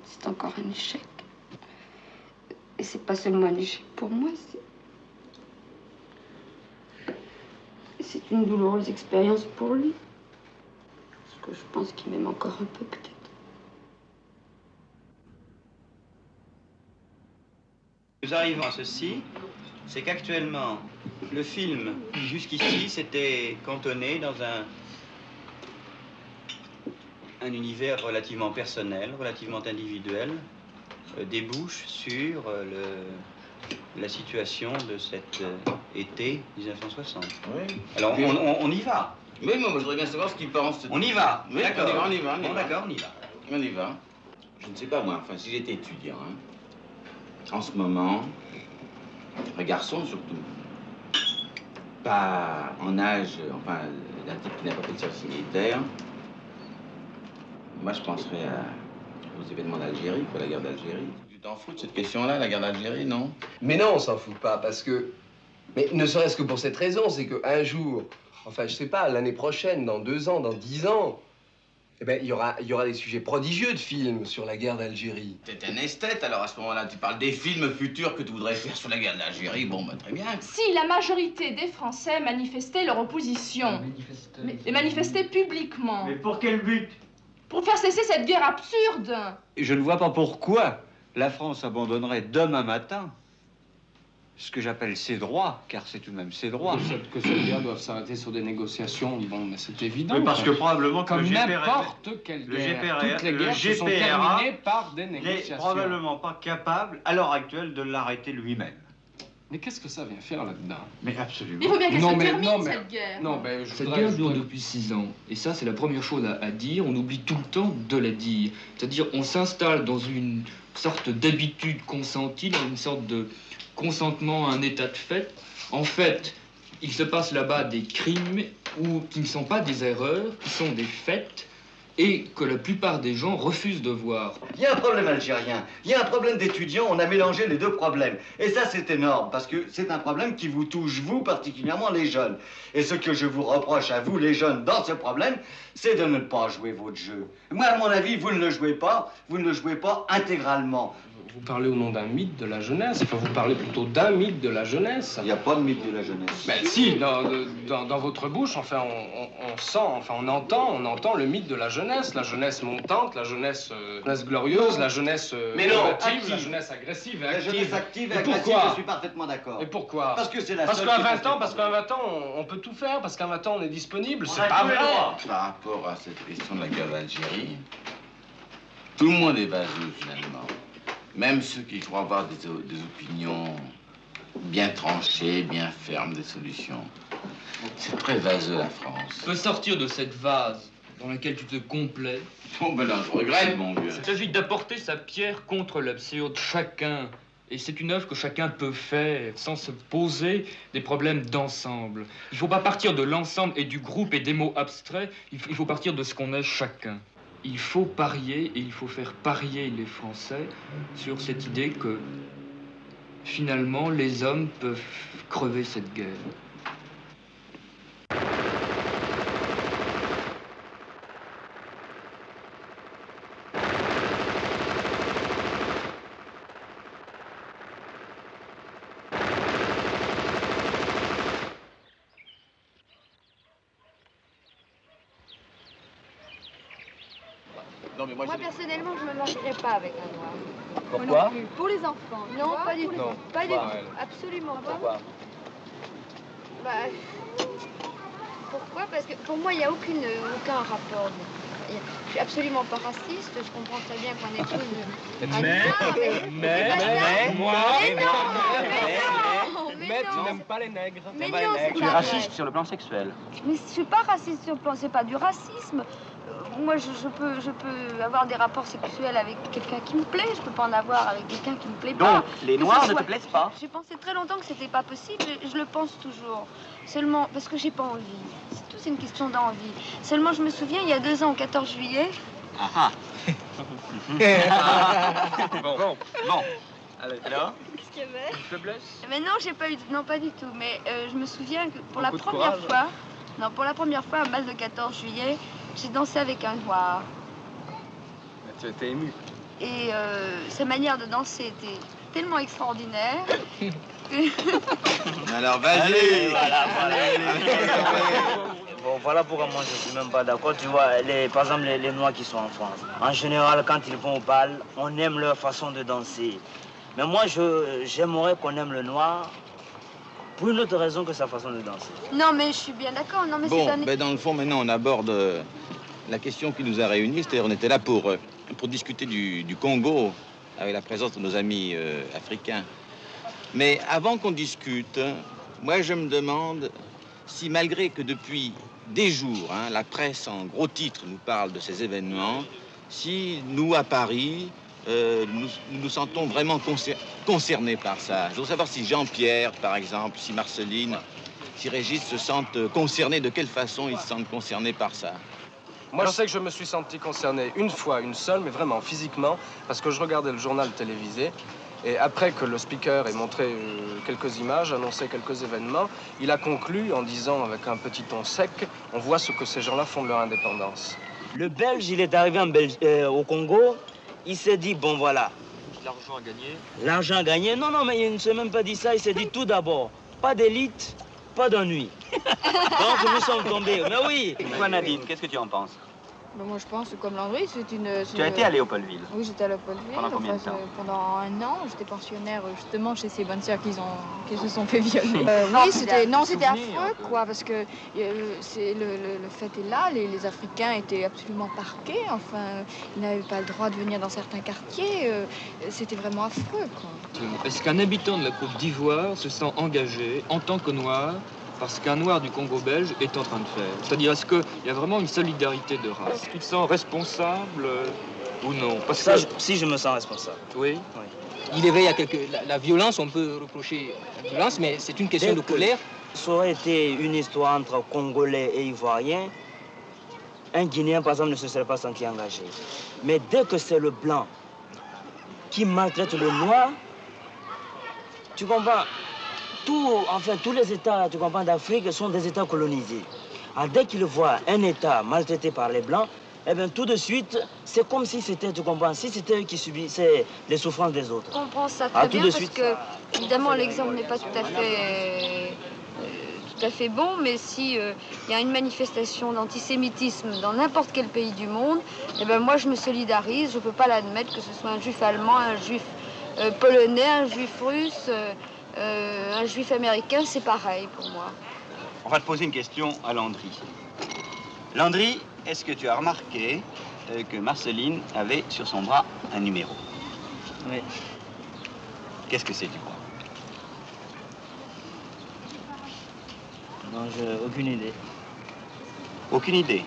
c'est encore un échec. Et c'est pas seulement un échec pour moi, c'est une douloureuse expérience pour lui. Parce que je pense qu'il m'aime encore un peu, peut-être. Nous arrivons à ceci, c'est qu'actuellement, le film, jusqu'ici, s'était cantonné dans un univers relativement personnel, relativement individuel, débouche sur la situation de cet été 1960. Oui. Alors, on y va. Oui, moi, je voudrais bien savoir ce qu'ils pensent. On y va. Oui, D'accord. on y va. Bon, d'accord, on y va. On y va. Je ne sais pas, moi, enfin, si j'étais étudiant, hein, en ce moment, un garçon surtout, pas en âge, enfin, d'un type qui n'a pas fait de service militaire, moi, je penserais aux événements d'Algérie, quoi, la guerre d'Algérie. Tu t'en fous de cette question-là, la guerre d'Algérie, non? Mais non, on s'en fout pas, parce que... Mais ne serait-ce que pour cette raison, c'est qu'un jour, enfin, je sais pas, l'année prochaine, dans 2 ans, dans 10 ans, eh ben, il y aura des sujets prodigieux de films sur la guerre d'Algérie. T'es un esthète, alors à ce moment-là, tu parles des films futurs que tu voudrais faire sur la guerre d'Algérie, bon, bah, très bien. Si la majorité des Français manifestaient leur opposition, et manifestaient publiquement. Mais pour quel but? Pour faire cesser cette guerre absurde. Je ne vois pas pourquoi la France abandonnerait demain matin ce que j'appelle ses droits, car c'est tout de même ses droits. Que cette guerre doive s'arrêter sur des négociations, bon, mais c'est évident. Oui, parce que probablement que comme le GPRA, n'importe quelle guerre, toutes les guerres se sont terminées par des négociations. n'est probablement pas capable, à l'heure actuelle, de l'arrêter lui-même. Mais qu'est-ce que ça vient faire là-dedans? Mais absolument. Il faut bien qu'elle se termine, cette guerre. Non, mais cette guerre dure depuis 6 ans. Et ça, c'est la première chose à dire. On oublie tout le temps de la dire. C'est-à-dire, on s'installe dans une sorte d'habitude consentie, dans une sorte de consentement à un état de fait. En fait, il se passe là-bas des crimes qui ne sont pas des erreurs, qui sont des faits, et que la plupart des gens refusent de voir. Il y a un problème algérien, il y a un problème d'étudiants, on a mélangé les deux problèmes. Et ça, c'est énorme, parce que c'est un problème qui vous touche, vous, particulièrement les jeunes. Et ce que je vous reproche à vous, les jeunes, dans ce problème, c'est de ne pas jouer votre jeu. Moi, à mon avis, vous ne le jouez pas intégralement. Vous parlez au nom d'un mythe de la jeunesse, enfin vous parlez plutôt d'un mythe de la jeunesse. Il n'y a pas de mythe de la jeunesse. Ben si, dans votre bouche, enfin on sent, enfin on entend le mythe de la jeunesse montante, la jeunesse glorieuse, la jeunesse combative, la jeunesse agressive et active. La jeunesse active et et agressive, pourquoi? je suis parfaitement d'accord. Et pourquoi? Parce que c'est la Parce seule qu'à qui 20 ans, passe on peut tout faire, parce qu'à 20 ans on est disponible, On c'est a pas tous les vrai. droits. Par rapport à cette question de la guerre d'Algérie, tout le monde est vaseux, finalement. Même ceux qui croient avoir des opinions bien tranchées, bien fermes, des solutions. C'est très vaseux, la France. Tu peux sortir de cette vase dans laquelle tu te complais. Bon, ben là, je regrette, mon vieux. Il s'agit d'apporter sa pierre contre l'absurde, chacun. Et c'est une œuvre que chacun peut faire sans se poser des problèmes d'ensemble. Il ne faut pas partir de l'ensemble et du groupe et des mots abstraits, il faut partir de ce qu'on est chacun. Il faut parier et il faut faire parier les Français sur cette idée que finalement les hommes peuvent crever cette guerre. Non, mais moi personnellement, je ne me marierai pas avec un noir. Pourquoi? Non plus. Pour les enfants. Non, pas du tout. Non. Pas du Pourquoi, tout. elle? Absolument pas. Pourquoi? Bah, pourquoi? Parce que pour moi, il n'y a aucun rapport. Je suis absolument pas raciste. Je comprends très bien qu'on épouse un noir, Mais tu n'aimes pas les nègres. Mais non, c'est Tu es pas raciste vrai. sur le plan sexuel. Mais je suis pas raciste sur le plan, c'est pas du racisme. Moi, je peux avoir des rapports sexuels avec quelqu'un qui me plaît, je peux pas en avoir avec quelqu'un qui me plaît pas. Donc, les Que noirs ce ne te soit- plaisent pas? J'ai pensé très longtemps que c'était pas possible, je le pense toujours. Seulement, parce que j'ai pas envie. C'est tout, c'est une question d'envie. Seulement, je me souviens, il y a 2 ans, au 14 juillet, Ah Bon. Allez, alors? qu'est-ce qu'il y avait? Faiblesse? Mais non, j'ai pas eu, non, pas du tout. Mais je me souviens que pour la Beaucoup de première courage. fois, non, pour la première fois, à bal de 14 juillet, j'ai dansé avec un noir. Tu étais ému. Et sa manière de danser était tellement extraordinaire. Alors, vas-y. Bon, voilà pourquoi moi je suis même pas d'accord. Tu vois, par exemple, les Noirs qui sont en France, en général, quand ils vont au bal, on aime leur façon de danser. Mais moi, j'aimerais qu'on aime le Noir pour une autre raison que sa façon de danser. Non, mais je suis bien d'accord. Non, mais Bon, c'est un... ben dans le fond, maintenant, on aborde la question qui nous a réunis. C'est-à-dire, on était là pour discuter du Congo avec la présence de nos amis africains. Mais avant qu'on discute, moi je me demande si malgré que depuis des jours, hein, la presse en gros titres nous parle de ces événements, si nous à Paris, nous nous sentons vraiment concernés par ça. Je voudrais savoir si Jean-Pierre, par exemple, si Marceline, si Régis se sentent concernés, de quelle façon ils se sentent concernés par ça. Moi, je sais que je me suis senti concerné une fois, une seule, mais vraiment physiquement, parce que je regardais le journal télévisé. Et après que le speaker ait montré quelques images, annoncé quelques événements, il a conclu en disant avec un petit ton sec, on voit ce que ces gens-là font de leur indépendance. Le Belge, il est arrivé au Congo, il s'est dit, bon voilà. L'argent à gagner. L'argent à gagner? Non, non, mais il ne s'est même pas dit ça, il s'est dit tout d'abord, pas d'élite, pas d'ennui. Donc nous sommes tombés, mais oui. Toi Nadine, qu'est-ce que tu en penses? Ben, moi je pense, comme Landry, c'est une... Tu as été à Léopoldville? Oui, j'étais à Léopoldville. Pendant combien de temps? Pendant 1 an. J'étais pensionnaire justement chez ces bonnes sœurs qui se sont fait violer. Non, Oui, c'était affreux, quoi, parce que le fait est là, les Africains étaient absolument parqués, enfin, ils n'avaient pas le droit de venir dans certains quartiers, c'était vraiment affreux, quoi. Est-ce qu'un habitant de la Côte d'Ivoire se sent engagé en tant que noir parce qu'un noir du Congo belge est en train de faire? C'est-à-dire, est-ce qu'il y a vraiment une solidarité de race? Tu te sens responsable ou non? Parce ça, que... si je me sens responsable. Oui. Il est vrai, il y a la violence, on peut reprocher la violence, mais c'est une question de colère. Ça aurait été une histoire entre Congolais et Ivoiriens, un Guinéen, par exemple, ne se serait pas senti engagé. Mais dès que c'est le blanc qui maltraite le noir, tu comprends? Tous les États, tu comprends, d'Afrique sont des États colonisés. Alors, dès qu'ils voient un État maltraité par les Blancs, eh bien, tout de suite, c'est comme si c'était, tu comprends, si c'était eux qui subissaient les souffrances des autres. Je comprends ça très bien parce que, évidemment, l'exemple n'est pas tout à fait bon, mais si y a une manifestation d'antisémitisme dans n'importe quel pays du monde, eh ben, moi, je me solidarise. Je ne peux pas l'admettre que ce soit un juif allemand, un juif polonais, un juif russe... un juif américain, c'est pareil pour moi. On va te poser une question à Landry. Landry, est-ce que tu as remarqué que Marceline avait sur son bras un numéro? Oui. Qu'est-ce que c'est, tu crois? Non, j'ai aucune idée. Aucune idée?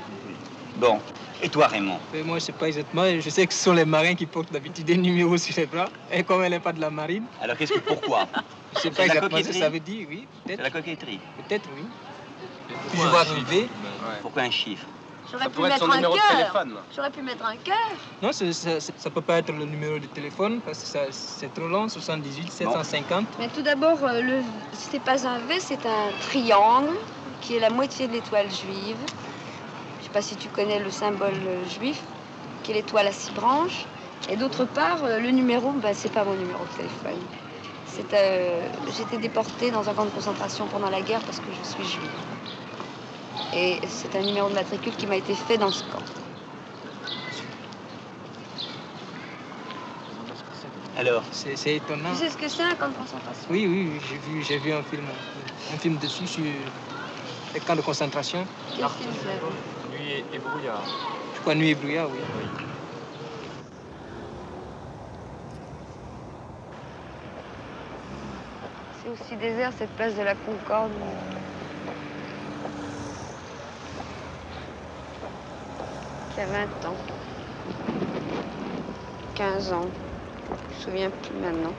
Bon. Et toi, Raymond? Mais moi, je ne sais pas exactement. Je sais que ce sont les marins qui portent d'habitude des numéros sur les bras. Et comme elle n'est pas de la marine... Alors, pourquoi? Je ne sais pas exactement ce que ça veut dire, oui. C'est la coquetterie? Peut-être, oui. Puis je vois arriver... Pourquoi un chiffre? J'aurais pu mettre un cœur. J'aurais pu mettre un cœur. Non, ça ne peut pas être le numéro de téléphone parce que c'est trop long, 78 750. Mais tout d'abord, ce n'est pas un V, c'est un triangle qui est la moitié de l'étoile juive. Je ne sais pas si tu connais le symbole juif, qui est l'étoile à 6 branches. Et d'autre part, le numéro, ben, c'est pas mon numéro de téléphone. J'ai été déportée dans un camp de concentration pendant la guerre parce que je suis juive. Et c'est un numéro de matricule qui m'a été fait dans ce camp. Alors? C'est étonnant. Tu sais ce que c'est un camp de concentration? Oui, oui, j'ai vu un film dessus sur les camps de concentration. Quel film c'est? Nuit et brouillard. Je crois Nuit et brouillard, oui. C'est aussi désert cette place de la Concorde. Qui a 20 ans. 15 ans. Je me souviens plus maintenant.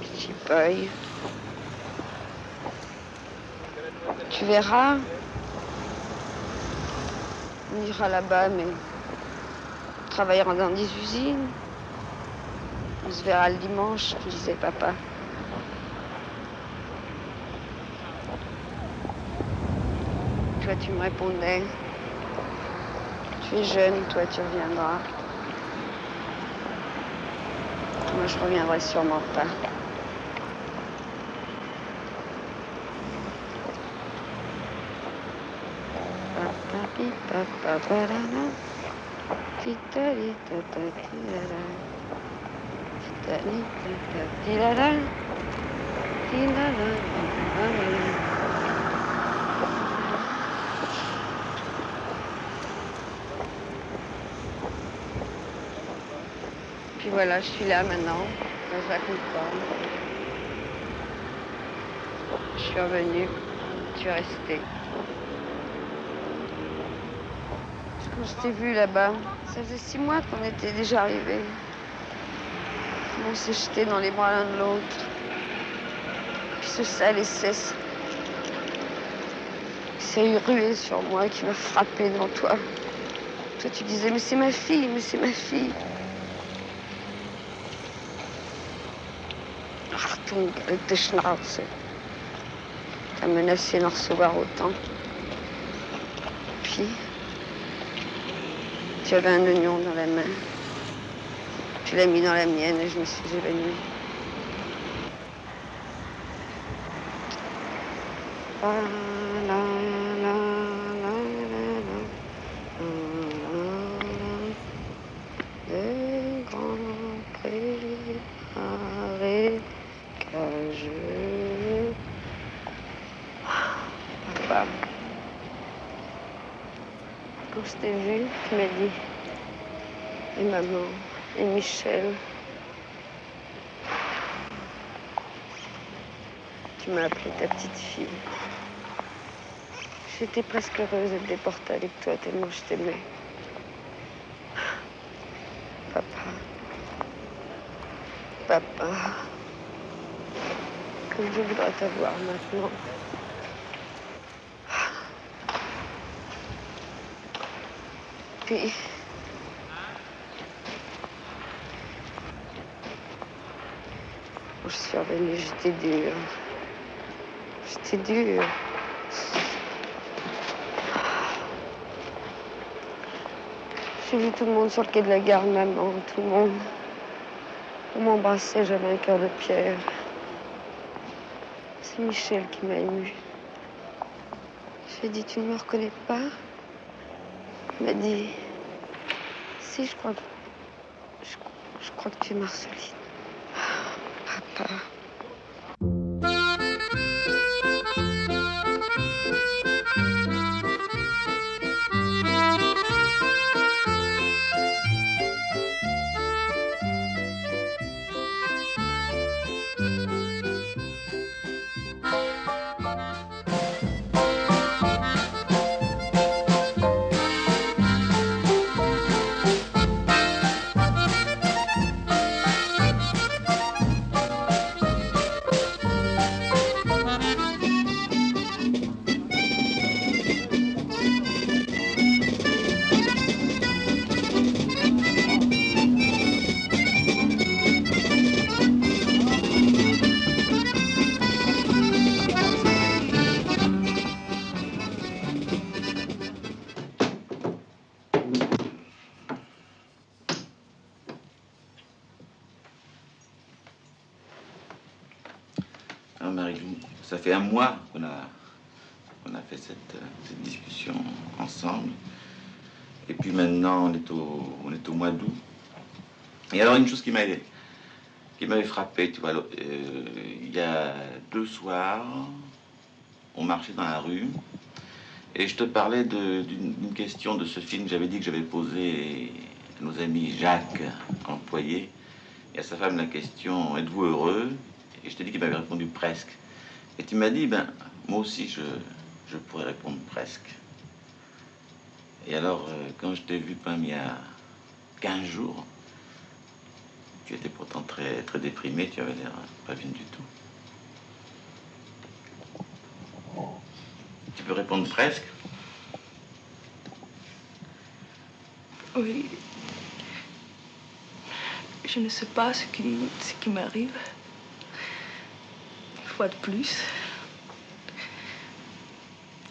Petit boy. Tu verras. On ira là-bas, mais on travaillera dans des usines. On se verra le dimanche, me disait papa. Toi, tu me répondais. Tu es jeune, toi, tu reviendras. Moi, je reviendrai sûrement pas. Puis voilà, je suis là maintenant, dans la Concorde. Je suis revenue, tu es resté. Quand je t'ai vu là-bas, ça faisait 6 mois qu'on était déjà arrivés. On s'est jetés dans les bras l'un de l'autre. Puis ce sale cesse qui s'est rué sur moi, qui m'a frappé devant toi. Toi, tu disais, mais c'est ma fille, mais c'est ma fille. Achtung, alte Schnauze. T'as menacé d'en recevoir autant. Puis, tu avais un oignon dans la main. Tu l'as mis dans la mienne et je me suis évanouie. Des grands prés marécageux. Papa, quand je t'ai vu, tu m'as dit, et maman, et Michel. Tu m'as appelée ta petite fille. J'étais presque heureuse d'être déportée avec toi, tellement je t'aimais. Papa. Papa. Comme je voudrais t'avoir maintenant. Puis... quand je suis revenue, j'étais dure. J'étais dure. J'ai vu tout le monde sur le quai de la gare, maman, tout le monde. On m'embrassait, j'avais un cœur de pierre. C'est Michel qui m'a émue. J'ai dit, tu ne me reconnais pas? Il m'a dit, si, je crois que tu es Marceline. Papa. Marie-Lou, ça fait un mois qu'on a fait cette discussion ensemble. Et puis maintenant, on est au mois d'août. Et alors, une chose qui m'avait frappé, tu vois, il y a 2 soirs, on marchait dans la rue, et je te parlais d'une question de ce film. J'avais dit que j'avais posé à nos amis Jacques, employé, et à sa femme la question, êtes-vous heureux? Et je t'ai dit qu'il m'avait répondu presque. Et tu m'as dit, ben, moi aussi, je pourrais répondre presque. Et alors, quand je t'ai vu, il y a 15 jours, tu étais pourtant très, très déprimé, tu avais l'air pas bien du tout. Tu peux répondre presque? Oui. Je ne sais pas ce qui m'arrive. Une fois de plus.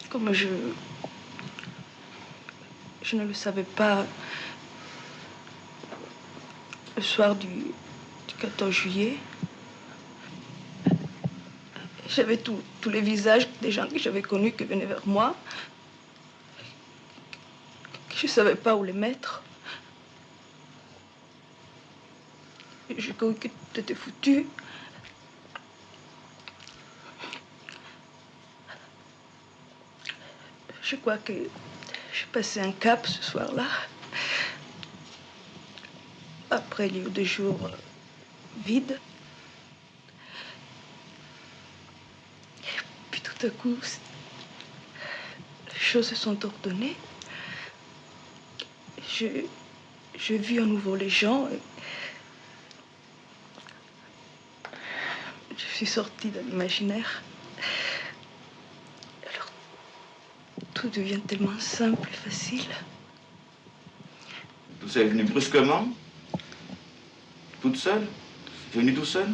Comme je ne le savais pas le soir du 14 juillet. J'avais tous les visages des gens que j'avais connus qui venaient vers moi. Je ne savais pas où les mettre. J'ai cru que tout était foutu. Je crois que j'ai passé un cap ce soir-là. Après, il y a eu des jours vides. Puis tout à coup, les choses se sont ordonnées. J'ai vu à nouveau les gens. Je suis sortie de l'imaginaire. Alors, tout devient tellement simple et facile. Tout ça est venu brusquement? Toute seule? C'est venu tout seul?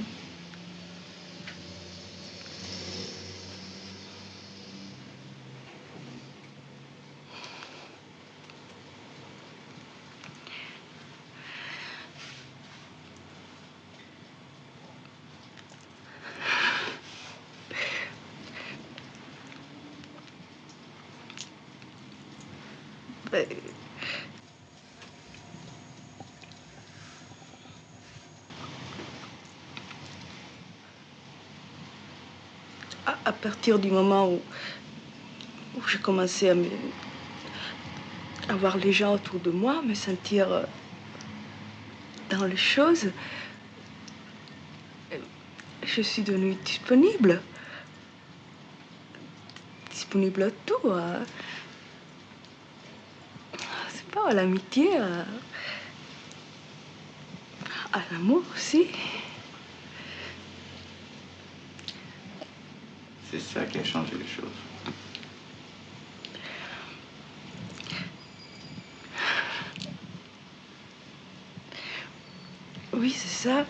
À partir du moment où j'ai commencé à voir les gens autour de moi, me sentir dans les choses, je suis devenue disponible. Disponible à tout. C'est pas à l'amitié, à l'amour aussi. C'est ça qui a changé les choses. Oui, c'est ça.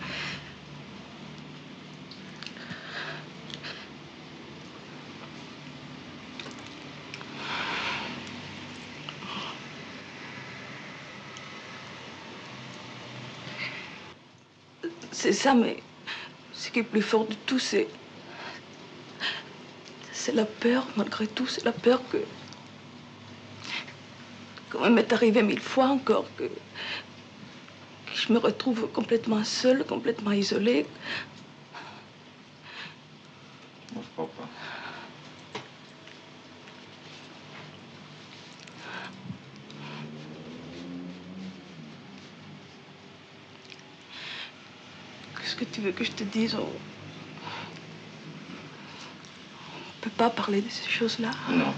C'est ça, mais ce qui est plus fort de tout, c'est la peur, malgré tout. C'est la peur que même m'est arrivé 1000 fois encore, que je me retrouve complètement seule, complètement isolée. On se croit pas. Qu'est-ce que tu veux que je te dise? On peut pas parler de ces choses-là. Non.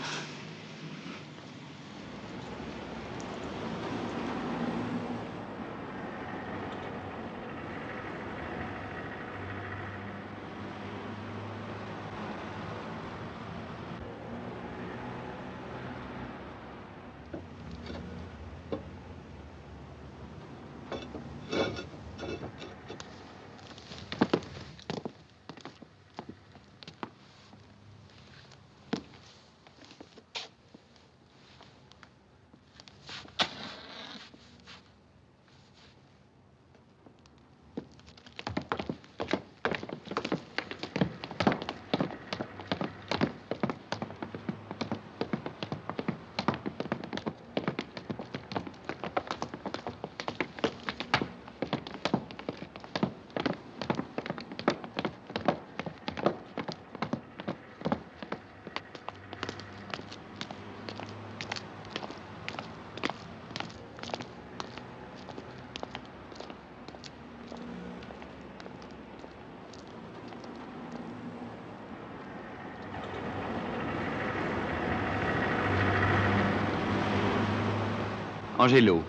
Angelo,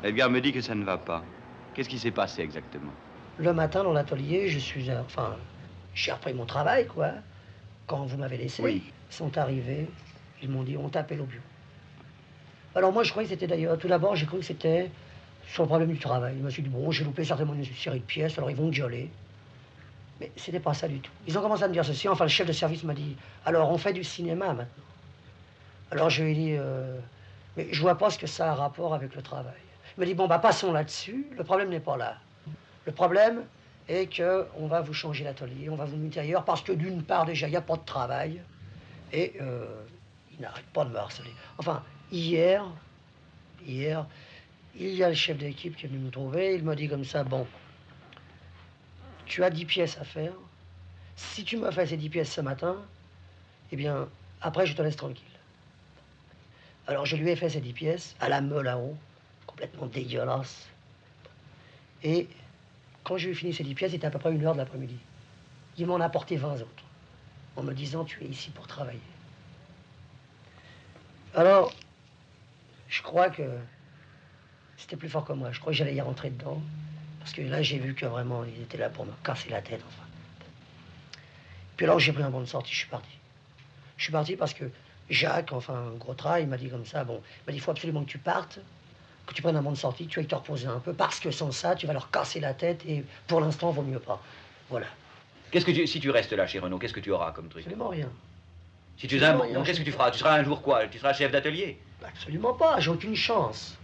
Edgar me dit que ça ne va pas. Qu'est-ce qui s'est passé exactement? Le matin, dans l'atelier, j'ai repris mon travail, quoi. Quand vous m'avez laissé, Oui. Ils sont arrivés, ils m'ont dit, on t'appelle au bureau. Alors moi, je croyais que c'était d'ailleurs, tout d'abord, j'ai cru que c'était sur le problème du travail. Je me suis dit, bon, j'ai loupé certainement une série de pièces, alors ils vont me geler. Mais c'était pas ça du tout. Ils ont commencé à me dire ceci, enfin, le chef de service m'a dit, alors, on fait du cinéma maintenant. Alors, je lui ai dit, mais je vois pas ce que ça a à rapport avec le travail. Il m'a dit, bon, bah, passons là-dessus, le problème n'est pas là. Le problème est qu'on va vous changer l'atelier, on va vous mettre ailleurs, parce que d'une part, déjà, il n'y a pas de travail, et il n'arrête pas de me harceler. Enfin, hier, il y a le chef d'équipe qui est venu me trouver, il m'a dit comme ça, bon, tu as 10 pièces à faire, si tu me fais ces 10 pièces ce matin, eh bien, après, je te laisse tranquille. Alors, je lui ai fait ces 10 pièces, à la meule à eau, complètement dégueulasse. Et quand j'ai eu fini ces 10 pièces, c'était à peu près 1h de l'après-midi. Il m'en a apporté 20 autres, en me disant, tu es ici pour travailler. Alors, je crois que c'était plus fort que moi. Je crois que j'allais y rentrer dedans. Parce que là, j'ai vu que vraiment, il était là pour me casser la tête, enfin. Puis alors, j'ai pris un bon de sortie, je suis parti. Je suis parti parce que Jacques, enfin, un gros travail, il m'a dit comme ça, bon, il m'a dit, il faut absolument que tu partes, que tu prennes un bon de sortie, tu ailles te reposer un peu, parce que sans ça, tu vas leur casser la tête, et pour l'instant, vaut mieux pas. Voilà. Qu'est-ce que si tu restes là chez Renault, qu'est-ce que tu auras comme truc? Absolument rien. Si tu es un bon, qu'est-ce que tu feras? Tu seras un jour quoi? Tu seras chef d'atelier? Absolument pas, j'ai aucune chance.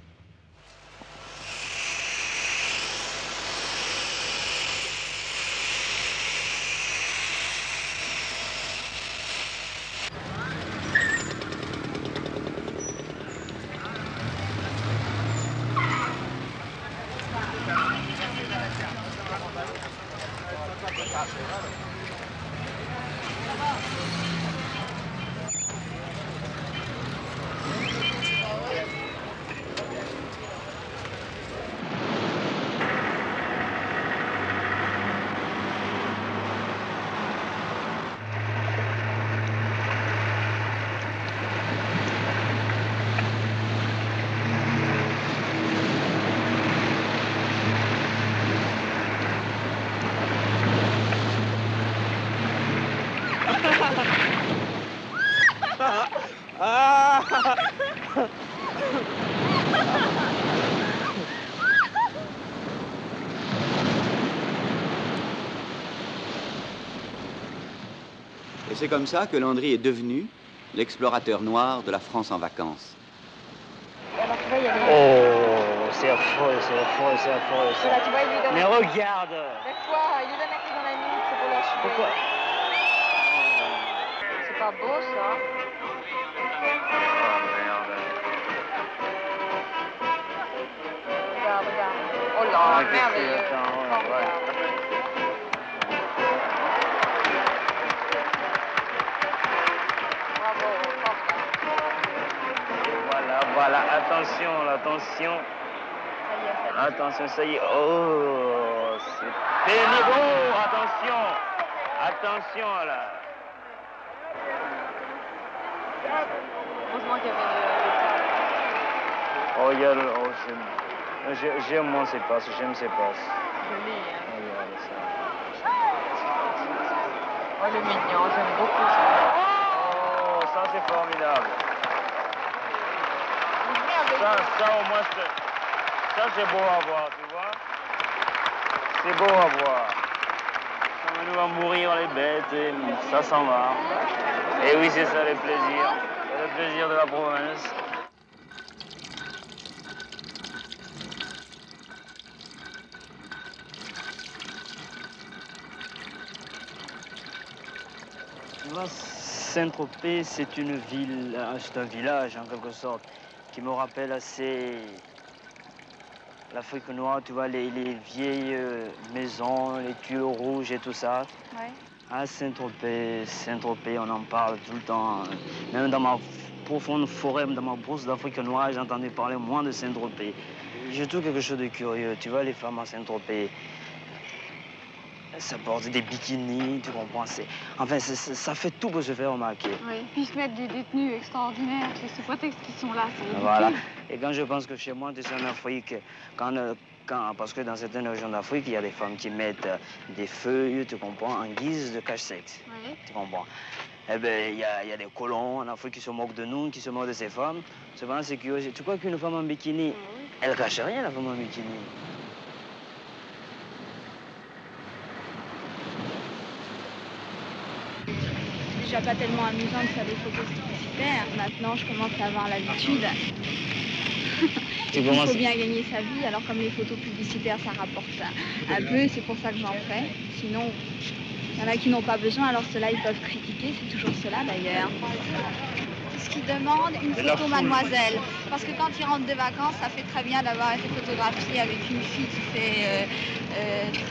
Et c'est comme ça que Landry est devenu l'explorateur noir de la France en vacances. Oh, c'est affreux, c'est affreux, c'est affreux. Voilà, tu vois, il lui donne... Mais regarde! Lève-toi, il lui donne la clé dans la nuque, c'est pour l'achever. Pourquoi? C'est pas beau, ça. Regarde, regarde. Oh là, merveilleux. Voilà, voilà, attention, attention. Attention, ça y est. Oh, c'est pénible. Oh, attention. Attention, là. Heureusement qu'il y avait Oh, il y a le... Oh, j'aime moins ces passes, j'aime ces passes. joli, hein. Regarde ça. Oh, le mignon, j'aime beaucoup ça. Oh, ça c'est formidable. Ça au moins, ça c'est beau à voir, tu vois. C'est beau à voir. Ça va nous va mourir les bêtes et ça s'en va. Et oui, c'est ça le plaisir. C'est le plaisir de la province. Saint-Tropez, c'est une ville, c'est un village en quelque sorte, qui me rappelle assez l'Afrique noire, tu vois, les vieilles maisons, les tuyaux rouges et tout ça. Ouais. Ah, Saint-Tropez, on en parle tout le temps. Même dans ma profonde forêt, dans ma brousse d'Afrique noire, j'entendais parler moins de Saint-Tropez. J'ai trouvé quelque chose de curieux, tu vois, les femmes à Saint-Tropez. Ça porte des bikinis, tu comprends. Enfin, ça fait tout pour se faire remarquer. Oui, puis se mettre des tenues extraordinaires, c'est ce prétexte qu'ils sont là, c'est ridicule. Voilà. Et quand je pense que chez moi, tu sais, en Afrique, parce que dans certaines régions d'Afrique, il y a des femmes qui mettent des feuilles, tu comprends, en guise de cache-sexe. Oui. Tu comprends. Eh bien, il y a des colons en Afrique qui se moquent de nous, qui se moquent de ces femmes. Souvent, c'est curieux. Tu crois qu'une femme en bikini, elle cache rien, la femme en bikini. Déjà pas tellement amusant de faire des photos publicitaires. Maintenant, je commence à avoir l'habitude. Il faut bien gagner sa vie. Alors, comme les photos publicitaires, ça rapporte un peu, c'est pour ça que j'en fais. Sinon, il y en a qui n'ont pas besoin, alors ceux-là, ils peuvent critiquer. C'est toujours cela, d'ailleurs. Ce qu'ils demandent, une photo mademoiselle. Parce que quand ils rentrent de vacances, ça fait très bien d'avoir été photographié avec une fille qui fait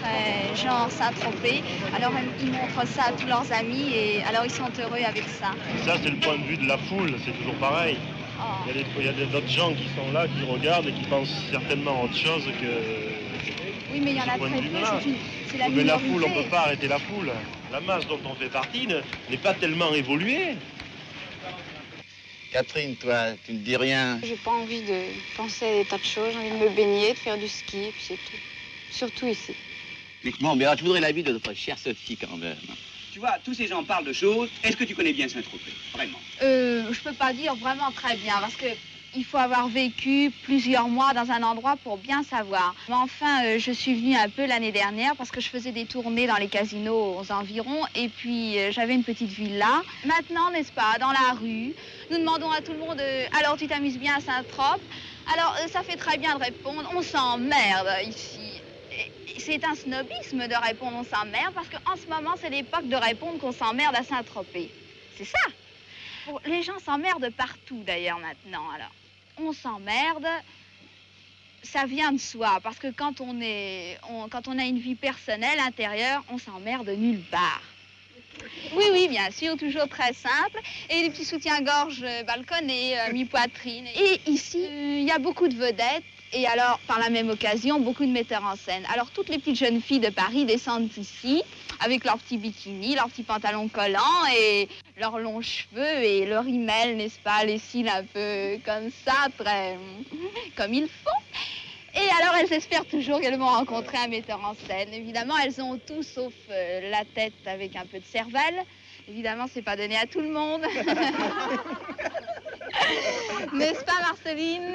très genre Saint-Tropez. Alors ils montrent ça à tous leurs amis et alors ils sont heureux avec ça. Ça, c'est le point de vue de la foule, c'est toujours pareil. Oh, Il y a d'autres gens qui sont là, qui regardent et qui pensent certainement autre chose que... Oui, mais il y en a très peu, c'est la minorité. Mais la foule, on ne peut pas arrêter la foule. La masse dont on fait partie n'est pas tellement évoluée. Catherine, toi, tu ne dis rien. J'ai pas envie de penser à des tas de choses, j'ai envie de me baigner, de faire du ski, puis c'est tout. Surtout ici. Bon, mais alors, je voudrais l'avis de notre chère Sophie quand même. Tu vois, tous ces gens parlent de choses. Est-ce que tu connais bien Saint-Tropez? Vraiment? Je peux pas dire vraiment très bien, parce que il faut avoir vécu plusieurs mois dans un endroit pour bien savoir. Mais enfin, je suis venue un peu l'année dernière parce que je faisais des tournées dans les casinos aux environs et puis j'avais une petite villa. Maintenant, n'est-ce pas, dans la rue, nous demandons à tout le monde « Alors, tu t'amuses bien à Saint-Trope ?» Alors, ça fait très bien de répondre « On s'emmerde ici ». C'est un snobisme de répondre « On s'emmerde » parce qu'en ce moment, c'est l'époque de répondre qu'on s'emmerde à Saint-Tropez. C'est ça. Les gens s'emmerdent partout, d'ailleurs, maintenant, alors. On s'emmerde, ça vient de soi, parce que quand on a une vie personnelle, intérieure, on s'emmerde nulle part. Oui, oui, bien sûr, toujours très simple. Et des petits soutiens-gorge balconnés, mi-poitrine. Et ici, il y a beaucoup de vedettes. Et alors, par la même occasion, beaucoup de metteurs en scène. Alors, toutes les petites jeunes filles de Paris descendent ici, avec leurs petits bikinis, leurs petits pantalons collants et leurs longs cheveux et leur email, n'est-ce pas, les cils un peu comme ça, très comme il faut. Et alors, elles espèrent toujours qu'elles vont rencontrer un metteur en scène. Évidemment, elles ont tout sauf la tête avec un peu de cervelle. Évidemment, c'est pas donné à tout le monde. N'est-ce pas, Marceline?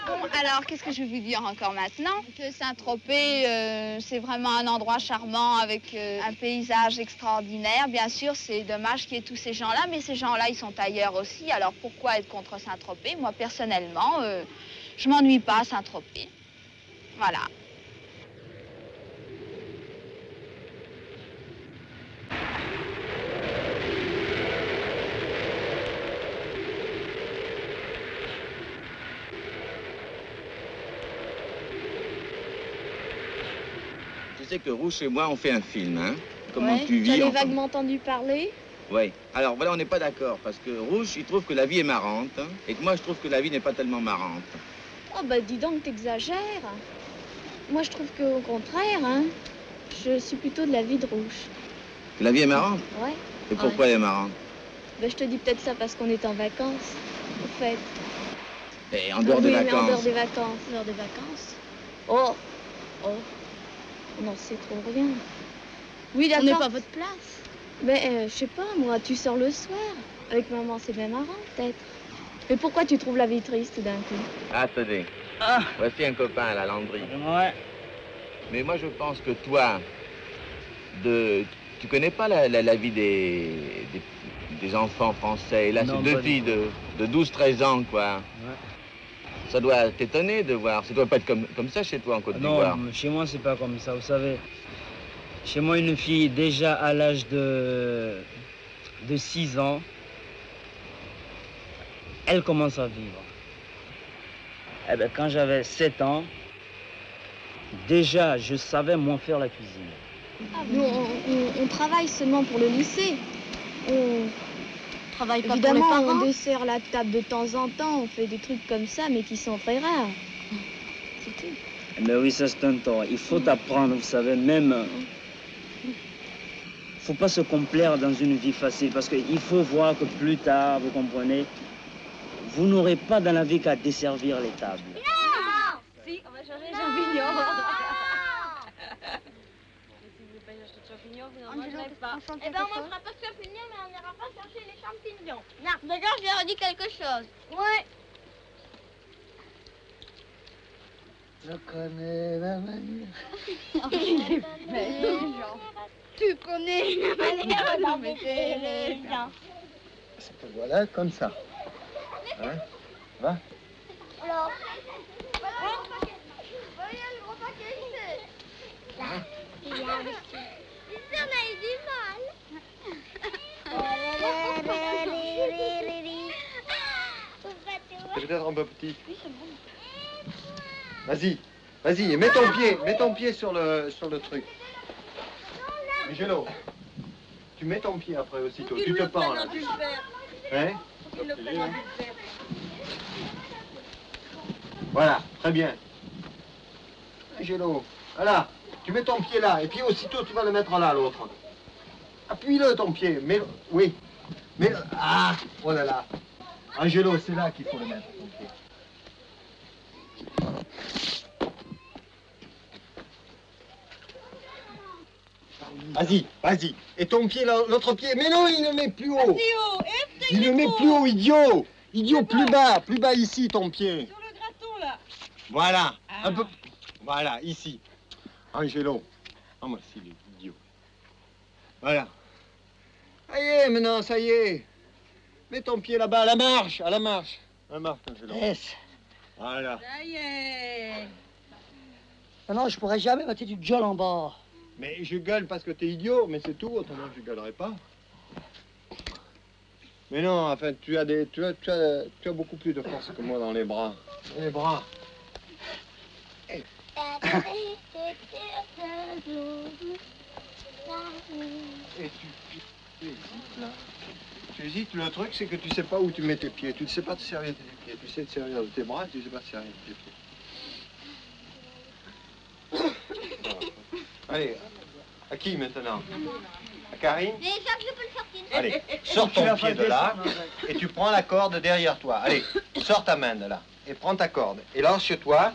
Bon, alors, qu'est-ce que je vais vous dire encore maintenant? Que Saint-Tropez, c'est vraiment un endroit charmant avec un paysage extraordinaire. Bien sûr, c'est dommage qu'il y ait tous ces gens-là, mais ces gens-là, ils sont ailleurs aussi. Alors, pourquoi être contre Saint-Tropez? Moi, personnellement, je m'ennuie pas à Saint-Tropez. Voilà. Tu sais que Rouge et moi, on fait un film, hein? Comment tu vis? J'en ai enfin... vaguement entendu parler. Oui. Alors voilà, on n'est pas d'accord, parce que Rouge, il trouve que la vie est marrante, hein, et que moi, je trouve que la vie n'est pas tellement marrante. Oh, bah dis donc, t'exagères. Moi, je trouve qu'au contraire, hein, je suis plutôt de l'avis de Rouge. La vie est marrante? Ouais. Et pourquoi elle est marrante? Ben, je te dis peut-être ça parce qu'on est en vacances, en fait. Et en dehors des vacances? En dehors des vacances. En dehors des vacances? Oh. Oh. On n'en sait trop rien. Oui, d'accord. On n'est pas à votre place. Ben, je sais pas, moi, tu sors le soir. Avec maman, c'est bien marrant, peut-être. Mais pourquoi tu trouves la vie triste tout d'un coup? Attendez. Ah. Voici un copain, la Landry. Ouais. Mais moi, je pense que toi, tu connais pas la vie des enfants français. Là, c'est deux filles de 12-13 ans, quoi. Ouais. Ça doit t'étonner de voir. Ça doit pas être comme ça chez toi en Côte d'Ivoire. Non, chez moi, c'est pas comme ça, vous savez. Chez moi, une fille, déjà à l'âge de 6 ans, elle commence à vivre. Eh bien, quand j'avais 7 ans, déjà, je savais moins faire la cuisine. Ah, nous, on travaille seulement pour le lycée. On travaille pas pour les parents. On dessert la table de temps en temps, on fait des trucs comme ça, mais qui sont très rares. C'est tout. Mais oui, ça c'est un tort. Il faut apprendre, vous savez, même... faut pas se complaire dans une vie facile, parce qu'il faut voir que plus tard, vous comprenez, vous n'aurez pas dans la vie qu'à desservir les tables. Non! Si, on va changer les champignons. Vous n'en mangerez pas. Eh ben, on mangera pas de champignons, mais on n'ira pas chercher les champignons. Non, d'accord, je leur dis quelque chose. Ouais. Je connais la manière. Tu connais la manière d'embêter les gens. Voilà, comme ça. Hein? Va. Alors, voyez le gros paquet ici. Là. Il y a on a eu du mal. C'est peut-être un peu petit. Oui, c'est bon. Vas-y, mets ton pied sur le truc. Angelo, tu mets ton pied après aussitôt, tu te pends là. Hein? Voilà, très bien. Angelo, voilà. Tu mets ton pied là, et puis aussitôt tu vas le mettre là, l'autre. Appuie-le, ton pied. Mais oui. Mais ah, oh là là. Angelo, c'est là qu'il faut le mettre, ton pied. Vas-y, vas-y. Et ton pied, l'autre pied. Mais non, il ne met plus haut. Il ne met plus haut, idiot. Idiot, plus bas ici, ton pied. Sur le gratton, là. Voilà, un peu. Voilà, ici. Angelo. Ah, moi, c'est l'idiot. Voilà. Ça y est, maintenant, ça y est. Mets ton pied là-bas, à la marche, à la marche. À la marche, Angelo. Yes. Voilà. Ça y est. Non, je pourrais jamais mettre du gueule en bas. Mais je gueule parce que t'es idiot, mais c'est tout, autrement je gueulerai pas. Mais non, enfin, tu as beaucoup plus de force que moi dans les bras. Dans les bras. Hey. Et tu hésites là. Tu hésites, le truc c'est que tu sais pas où tu mets tes pieds. Tu ne sais pas te servir de tes pieds. Tu sais te servir de tes bras, tu ne sais pas te servir de tes pieds. Allez, à qui maintenant? À Karine? Mais ça, je peux le sortir. Allez, sors ton pied de là et tu prends la corde derrière toi. Allez, sors ta main de là et prends ta corde. Et lâche-toi,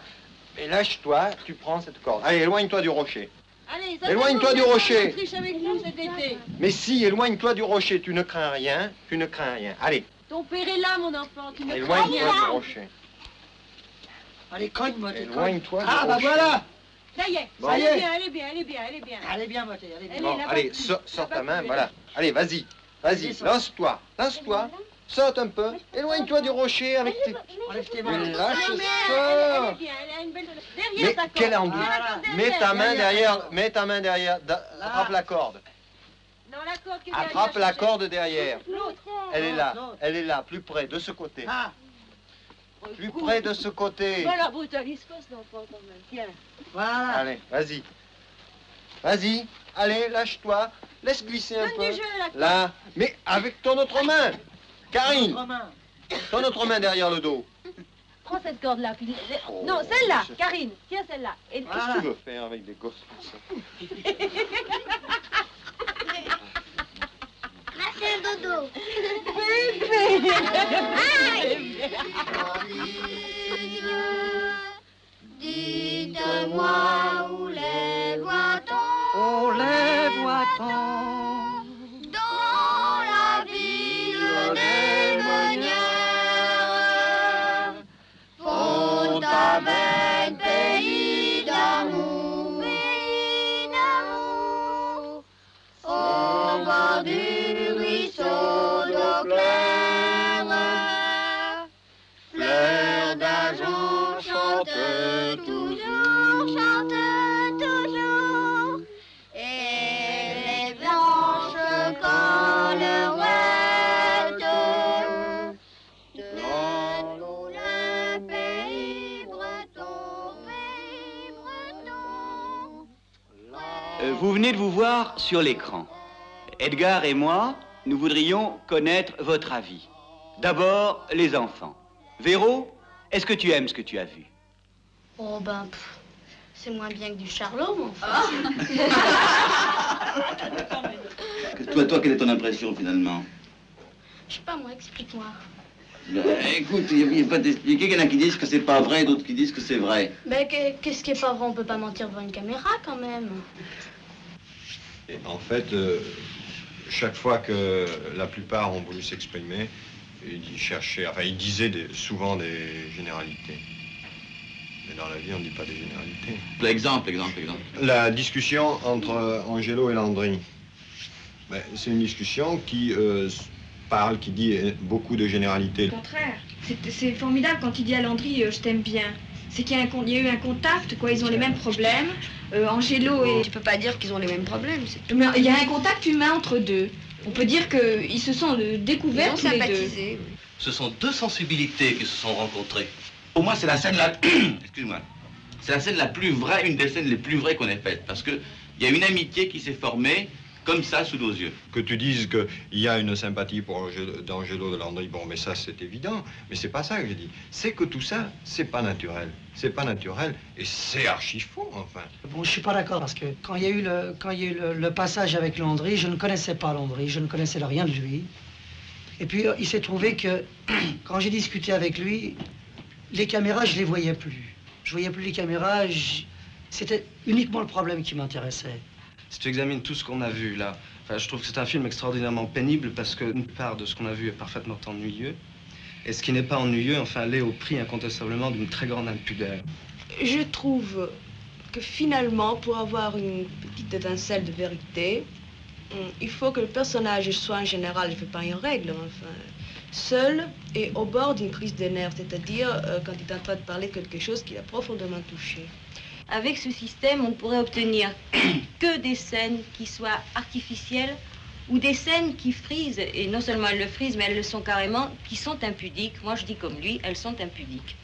tu prends cette corde. Allez, éloigne-toi du rocher. Allez, ça Éloigne-toi du rocher. Triche avec nous cet été. Mais si, éloigne-toi du rocher, tu ne crains rien, tu ne crains rien. Allez, Ton père est là, mon enfant. Tu me éloigne-toi crains du rien. rocher. Allez, cogne-moi. Éloigne-toi du Ah, bah rocher. voilà. Ça y est. Bon. Elle est bien, elle est bien, elle est bien, elle est bien. Elle est bien, Moté, elle est bien. Elle Bon, est là-bas allez, plus. sors ta Là-bas main, plus, voilà. Allez, vas-y, lance-toi, saute un peu, éloigne-toi du rocher avec tes... Enlève tes Mais mains. lâche Elle est ça. bien, elle a une belle... Mais Derrière ta corde. quelle envie. Mets ta main derrière, attrape la corde. Non, la corde qui est derrière. Attrape la corde derrière. L'autre. Elle est là, plus près, de ce côté. Plus près de ce côté. Voilà, brutalise pas cet enfant quand même. Tiens. Voilà. Allez, vas-y. Vas-y, allez, lâche-toi. Laisse glisser un Donne peu. du jeu, la corde. Là, mais avec ton autre main. Karine, Autre main. ton autre main derrière le dos. Prends cette corde-là. Puis... Non, celle-là, Karine. Tiens celle-là. Et... Qu'est-ce que tu veux faire avec des gosses comme ça? C'est le dodo. Dites-moi où les voit-on? Oh, les voit-on? Dans la ville des meunières, Fontaine, pays d'amour, au bord du ruisseau d'eau claire, fleur d'argent chante toujours, et les blanches collerettes de le pays breton, Vous venez de vous voir sur l'écran. Edgar et moi, nous voudrions connaître votre avis. D'abord, les enfants. Véro, est-ce que tu aimes ce que tu as vu? Oh ben, c'est moins bien que du Charlot, mon frère. Toi, quelle est ton impression finalement? Je sais pas, moi, explique-moi. Écoute, il n'y a pas d'expliquer. Il y en a qui disent que c'est pas vrai, d'autres qui disent que c'est vrai. Ben, qu'est-ce qui est pas vrai? On peut pas mentir devant une caméra, quand même. Et en fait, chaque fois que la plupart ont voulu s'exprimer, ils cherchaient, enfin, ils disaient souvent des généralités. Mais dans la vie, on ne dit pas des généralités. Exemple. La discussion entre Angelo et Landry, ben, c'est une discussion qui parle, qui dit beaucoup de généralités. Au contraire, c'est formidable quand il dit à Landry je t'aime bien. C'est qu'il y a eu un contact, quoi. Ils ont les mêmes problèmes. Angelo et... Tu peux pas dire qu'ils ont les mêmes problèmes. Mais il y a un contact humain entre deux. On peut dire qu'ils se sont découverts tous les deux. Ce sont deux sensibilités qui se sont rencontrées. Pour moi, c'est la scène la... Excuse-moi. C'est la scène la plus vraie, une des scènes les plus vraies qu'on ait faites. Parce qu'il y a une amitié qui s'est formée comme ça, sous nos yeux. Que tu dises qu'il y a une sympathie pour d'Angelo de Landry, bon, mais ça, c'est évident. Mais c'est pas ça que j'ai dit. C'est que tout ça, c'est pas naturel. C'est pas naturel et c'est archi faux, enfin. Bon, je suis pas d'accord parce que quand il y a eu le passage avec Landry, je ne connaissais pas Landry, je ne connaissais rien de lui. Et puis, il s'est trouvé que quand j'ai discuté avec lui, les caméras, je les voyais plus. Je voyais plus les caméras, c'était uniquement le problème qui m'intéressait. Si tu examines tout ce qu'on a vu là, enfin, je trouve que c'est un film extraordinairement pénible parce qu'une part de ce qu'on a vu est parfaitement ennuyeux. Et ce qui n'est pas ennuyeux, enfin, l'est au prix incontestablement d'une très grande impudeur. Je trouve que finalement, pour avoir une petite étincelle de vérité, il faut que le personnage soit en général, je ne fais pas une règle, enfin, seul et au bord d'une crise de nerfs, c'est-à-dire quand il est en train de parler de quelque chose qui l'a profondément touché. Avec ce système, on ne pourrait obtenir que des scènes qui soient artificielles ou des scènes qui frisent, et non seulement elles le frisent, mais elles le sont carrément, qui sont impudiques. Moi, je dis comme lui, elles sont impudiques.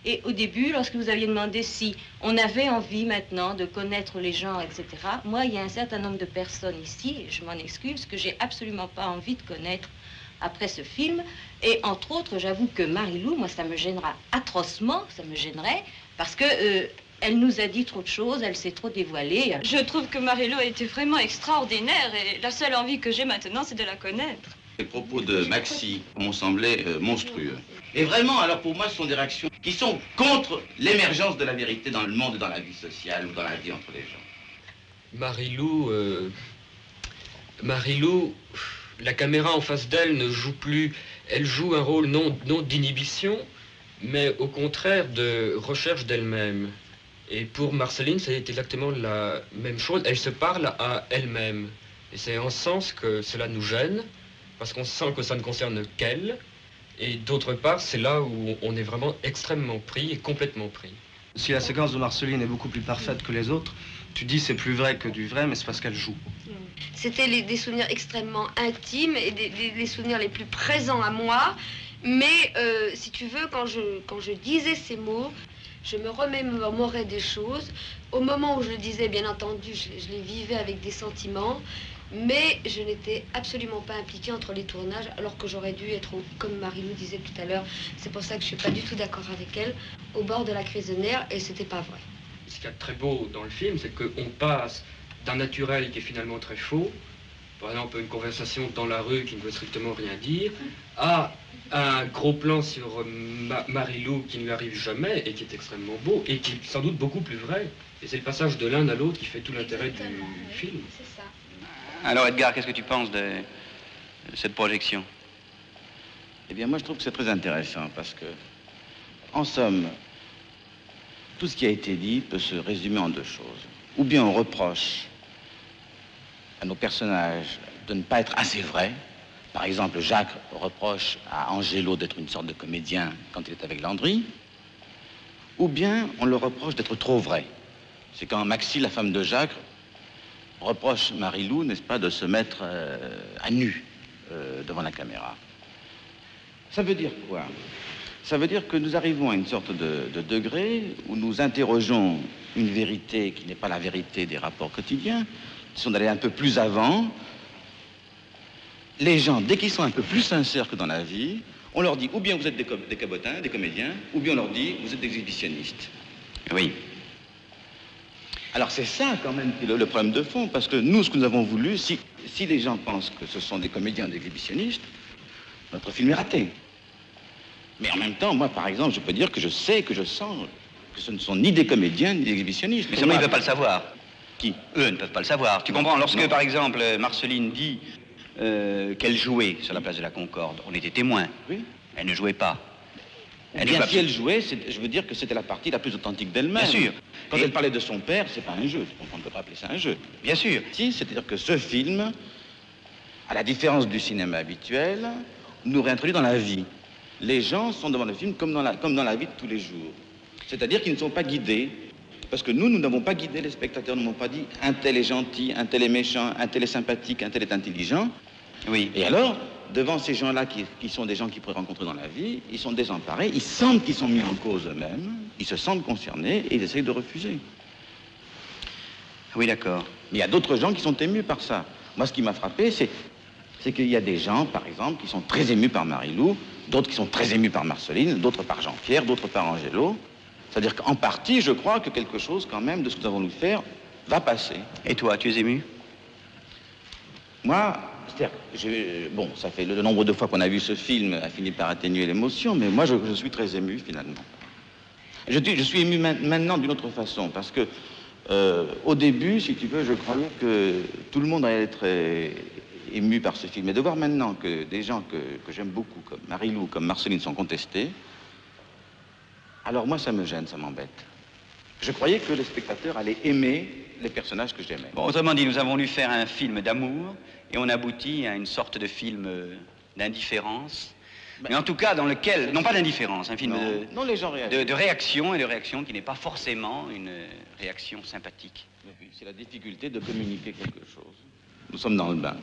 Et au début, lorsque vous aviez demandé si on avait envie maintenant de connaître les gens, etc., moi, il y a un certain nombre de personnes ici, et je m'en excuse, que j'ai absolument pas envie de connaître après ce film. Et entre autres, j'avoue que Marie-Lou, moi, ça me gênera atrocement, ça me gênerait, parce que elle nous a dit trop de choses, elle s'est trop dévoilée. Je trouve que Marie-Lou a été vraiment extraordinaire et la seule envie que j'ai maintenant, c'est de la connaître. Les propos de Maxi m'ont semblé monstrueux. Et vraiment, alors pour moi, ce sont des réactions qui sont contre l'émergence de la vérité dans le monde, dans la vie sociale ou dans la vie entre les gens. Marie-Lou, la caméra en face d'elle ne joue plus. Elle joue un rôle non d'inhibition, mais au contraire de recherche d'elle-même. Et pour Marceline, c'est exactement la même chose. Elle se parle à elle-même. Et c'est en ce sens que cela nous gêne, parce qu'on sent que ça ne concerne qu'elle. Et d'autre part, c'est là où on est vraiment extrêmement pris et complètement pris. Si la séquence de Marceline est beaucoup plus parfaite que les autres, tu dis c'est plus vrai que du vrai, mais c'est parce qu'elle joue. C'était des souvenirs extrêmement intimes et des souvenirs les plus présents à moi. Mais si tu veux, quand je disais ces mots, je me remémorais des choses. Au moment où je le disais, bien entendu, je les vivais avec des sentiments, mais je n'étais absolument pas impliquée entre les tournages, alors que j'aurais dû être, comme Marie-Lou disait tout à l'heure, c'est pour ça que je ne suis pas du tout d'accord avec elle, au bord de la crise de nerfs, et c'était pas vrai. Ce qu'il y a de très beau dans le film, c'est qu'on passe d'un naturel qui est finalement très faux, par exemple une conversation dans la rue qui ne veut strictement rien dire, à un gros plan sur Marie-Lou qui ne lui arrive jamais et qui est extrêmement beau et qui est sans doute beaucoup plus vrai. Et c'est le passage de l'un à l'autre qui fait tout l'intérêt du film. C'est ça. Alors Edgar, qu'est-ce que tu penses de cette projection? Eh bien, moi, je trouve que c'est très intéressant parce que, en somme, tout ce qui a été dit peut se résumer en deux choses. Ou bien on reproche à nos personnages de ne pas être assez vrais. Par exemple, Jacques reproche à Angelo d'être une sorte de comédien quand il est avec Landry. Ou bien on le reproche d'être trop vrai. C'est quand Maxi, la femme de Jacques, reproche Marie-Lou, n'est-ce pas, de se mettre à nu devant la caméra. Ça veut dire quoi? Ça veut dire que nous arrivons à une sorte de degré où nous interrogeons une vérité qui n'est pas la vérité des rapports quotidiens, qui sont d'aller un peu plus avant. Les gens, dès qu'ils sont un peu plus sincères que dans la vie, on leur dit ou bien vous êtes des cabotins, des comédiens, ou bien on leur dit vous êtes des exhibitionnistes. Oui. Alors c'est ça quand même le problème de fond, parce que nous, ce que nous avons voulu, si les gens pensent que ce sont des comédiens ou des exhibitionnistes, notre film est raté. Mais en même temps, moi par exemple, je peux dire que je sais, que je sens que ce ne sont ni des comédiens ni des exhibitionnistes. Mais seulement ils ne peuvent pas le savoir. Qui? Eux ne peuvent pas le savoir. Tu comprends? Lorsque par exemple Marceline dit qu'elle jouait sur la place de la Concorde, on était témoins. Oui. Elle ne jouait pas. Si elle jouait, je veux dire que c'était la partie la plus authentique d'elle-même. Bien sûr. Quand elle parlait de son père, c'est pas un jeu. On ne peut pas appeler ça un jeu. Bien sûr. Si, c'est-à-dire que ce film, à la différence du cinéma habituel, nous réintroduit dans la vie. Les gens sont devant le film comme dans la vie de tous les jours. C'est-à-dire qu'ils ne sont pas guidés. Parce que nous n'avons pas guidé les spectateurs, nous n'avons pas dit un tel est gentil, un tel est méchant, un tel est sympathique, un tel est intelligent. Oui. Et alors, devant ces gens-là qui sont des gens qu'ils pourraient rencontrer dans la vie, ils sont désemparés, ils sentent qu'ils sont mis en cause eux-mêmes, ils se sentent concernés et ils essayent de refuser. Oui, d'accord. Il y a d'autres gens qui sont émus par ça. Moi, ce qui m'a frappé, c'est qu'il y a des gens, par exemple, qui sont très émus par Marie-Lou, d'autres qui sont très émus par Marceline, d'autres par Jean-Pierre, d'autres par Angelo. C'est-à-dire qu'en partie, je crois que quelque chose, quand même, de ce que nous avons voulu faire, va passer. Et toi, tu es ému? Moi, bon, ça fait le nombre de fois qu'on a vu ce film a fini par atténuer l'émotion, mais moi, je suis très ému, finalement. Je suis ému maintenant d'une autre façon, parce que au début, si tu veux, je croyais que tout le monde allait être ému par ce film. Et de voir maintenant que des gens que j'aime beaucoup, comme Marie-Lou, comme Marceline, sont contestés, alors moi, ça me gêne, ça m'embête. Je croyais que les spectateurs allaient aimer les personnages que j'aimais. Bon, autrement dit, nous avons voulu faire un film d'amour et on aboutit à une sorte de film d'indifférence. Mais en tout cas, dans lequel, non pas d'indifférence, un film de réaction, et de réaction qui n'est pas forcément une réaction sympathique. Oui, c'est la difficulté de communiquer quelque chose. Nous sommes dans le bain.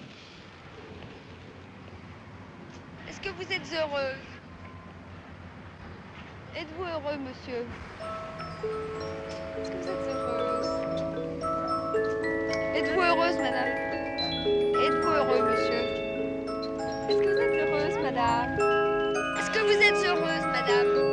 Est-ce que vous êtes heureuse? Êtes-vous heureux, monsieur? Est-ce que vous êtes heureuse? Êtes-vous heureuse, madame? Êtes-vous heureux, monsieur? Est-ce que vous êtes heureuse, madame? Est-ce que vous êtes heureuse, madame?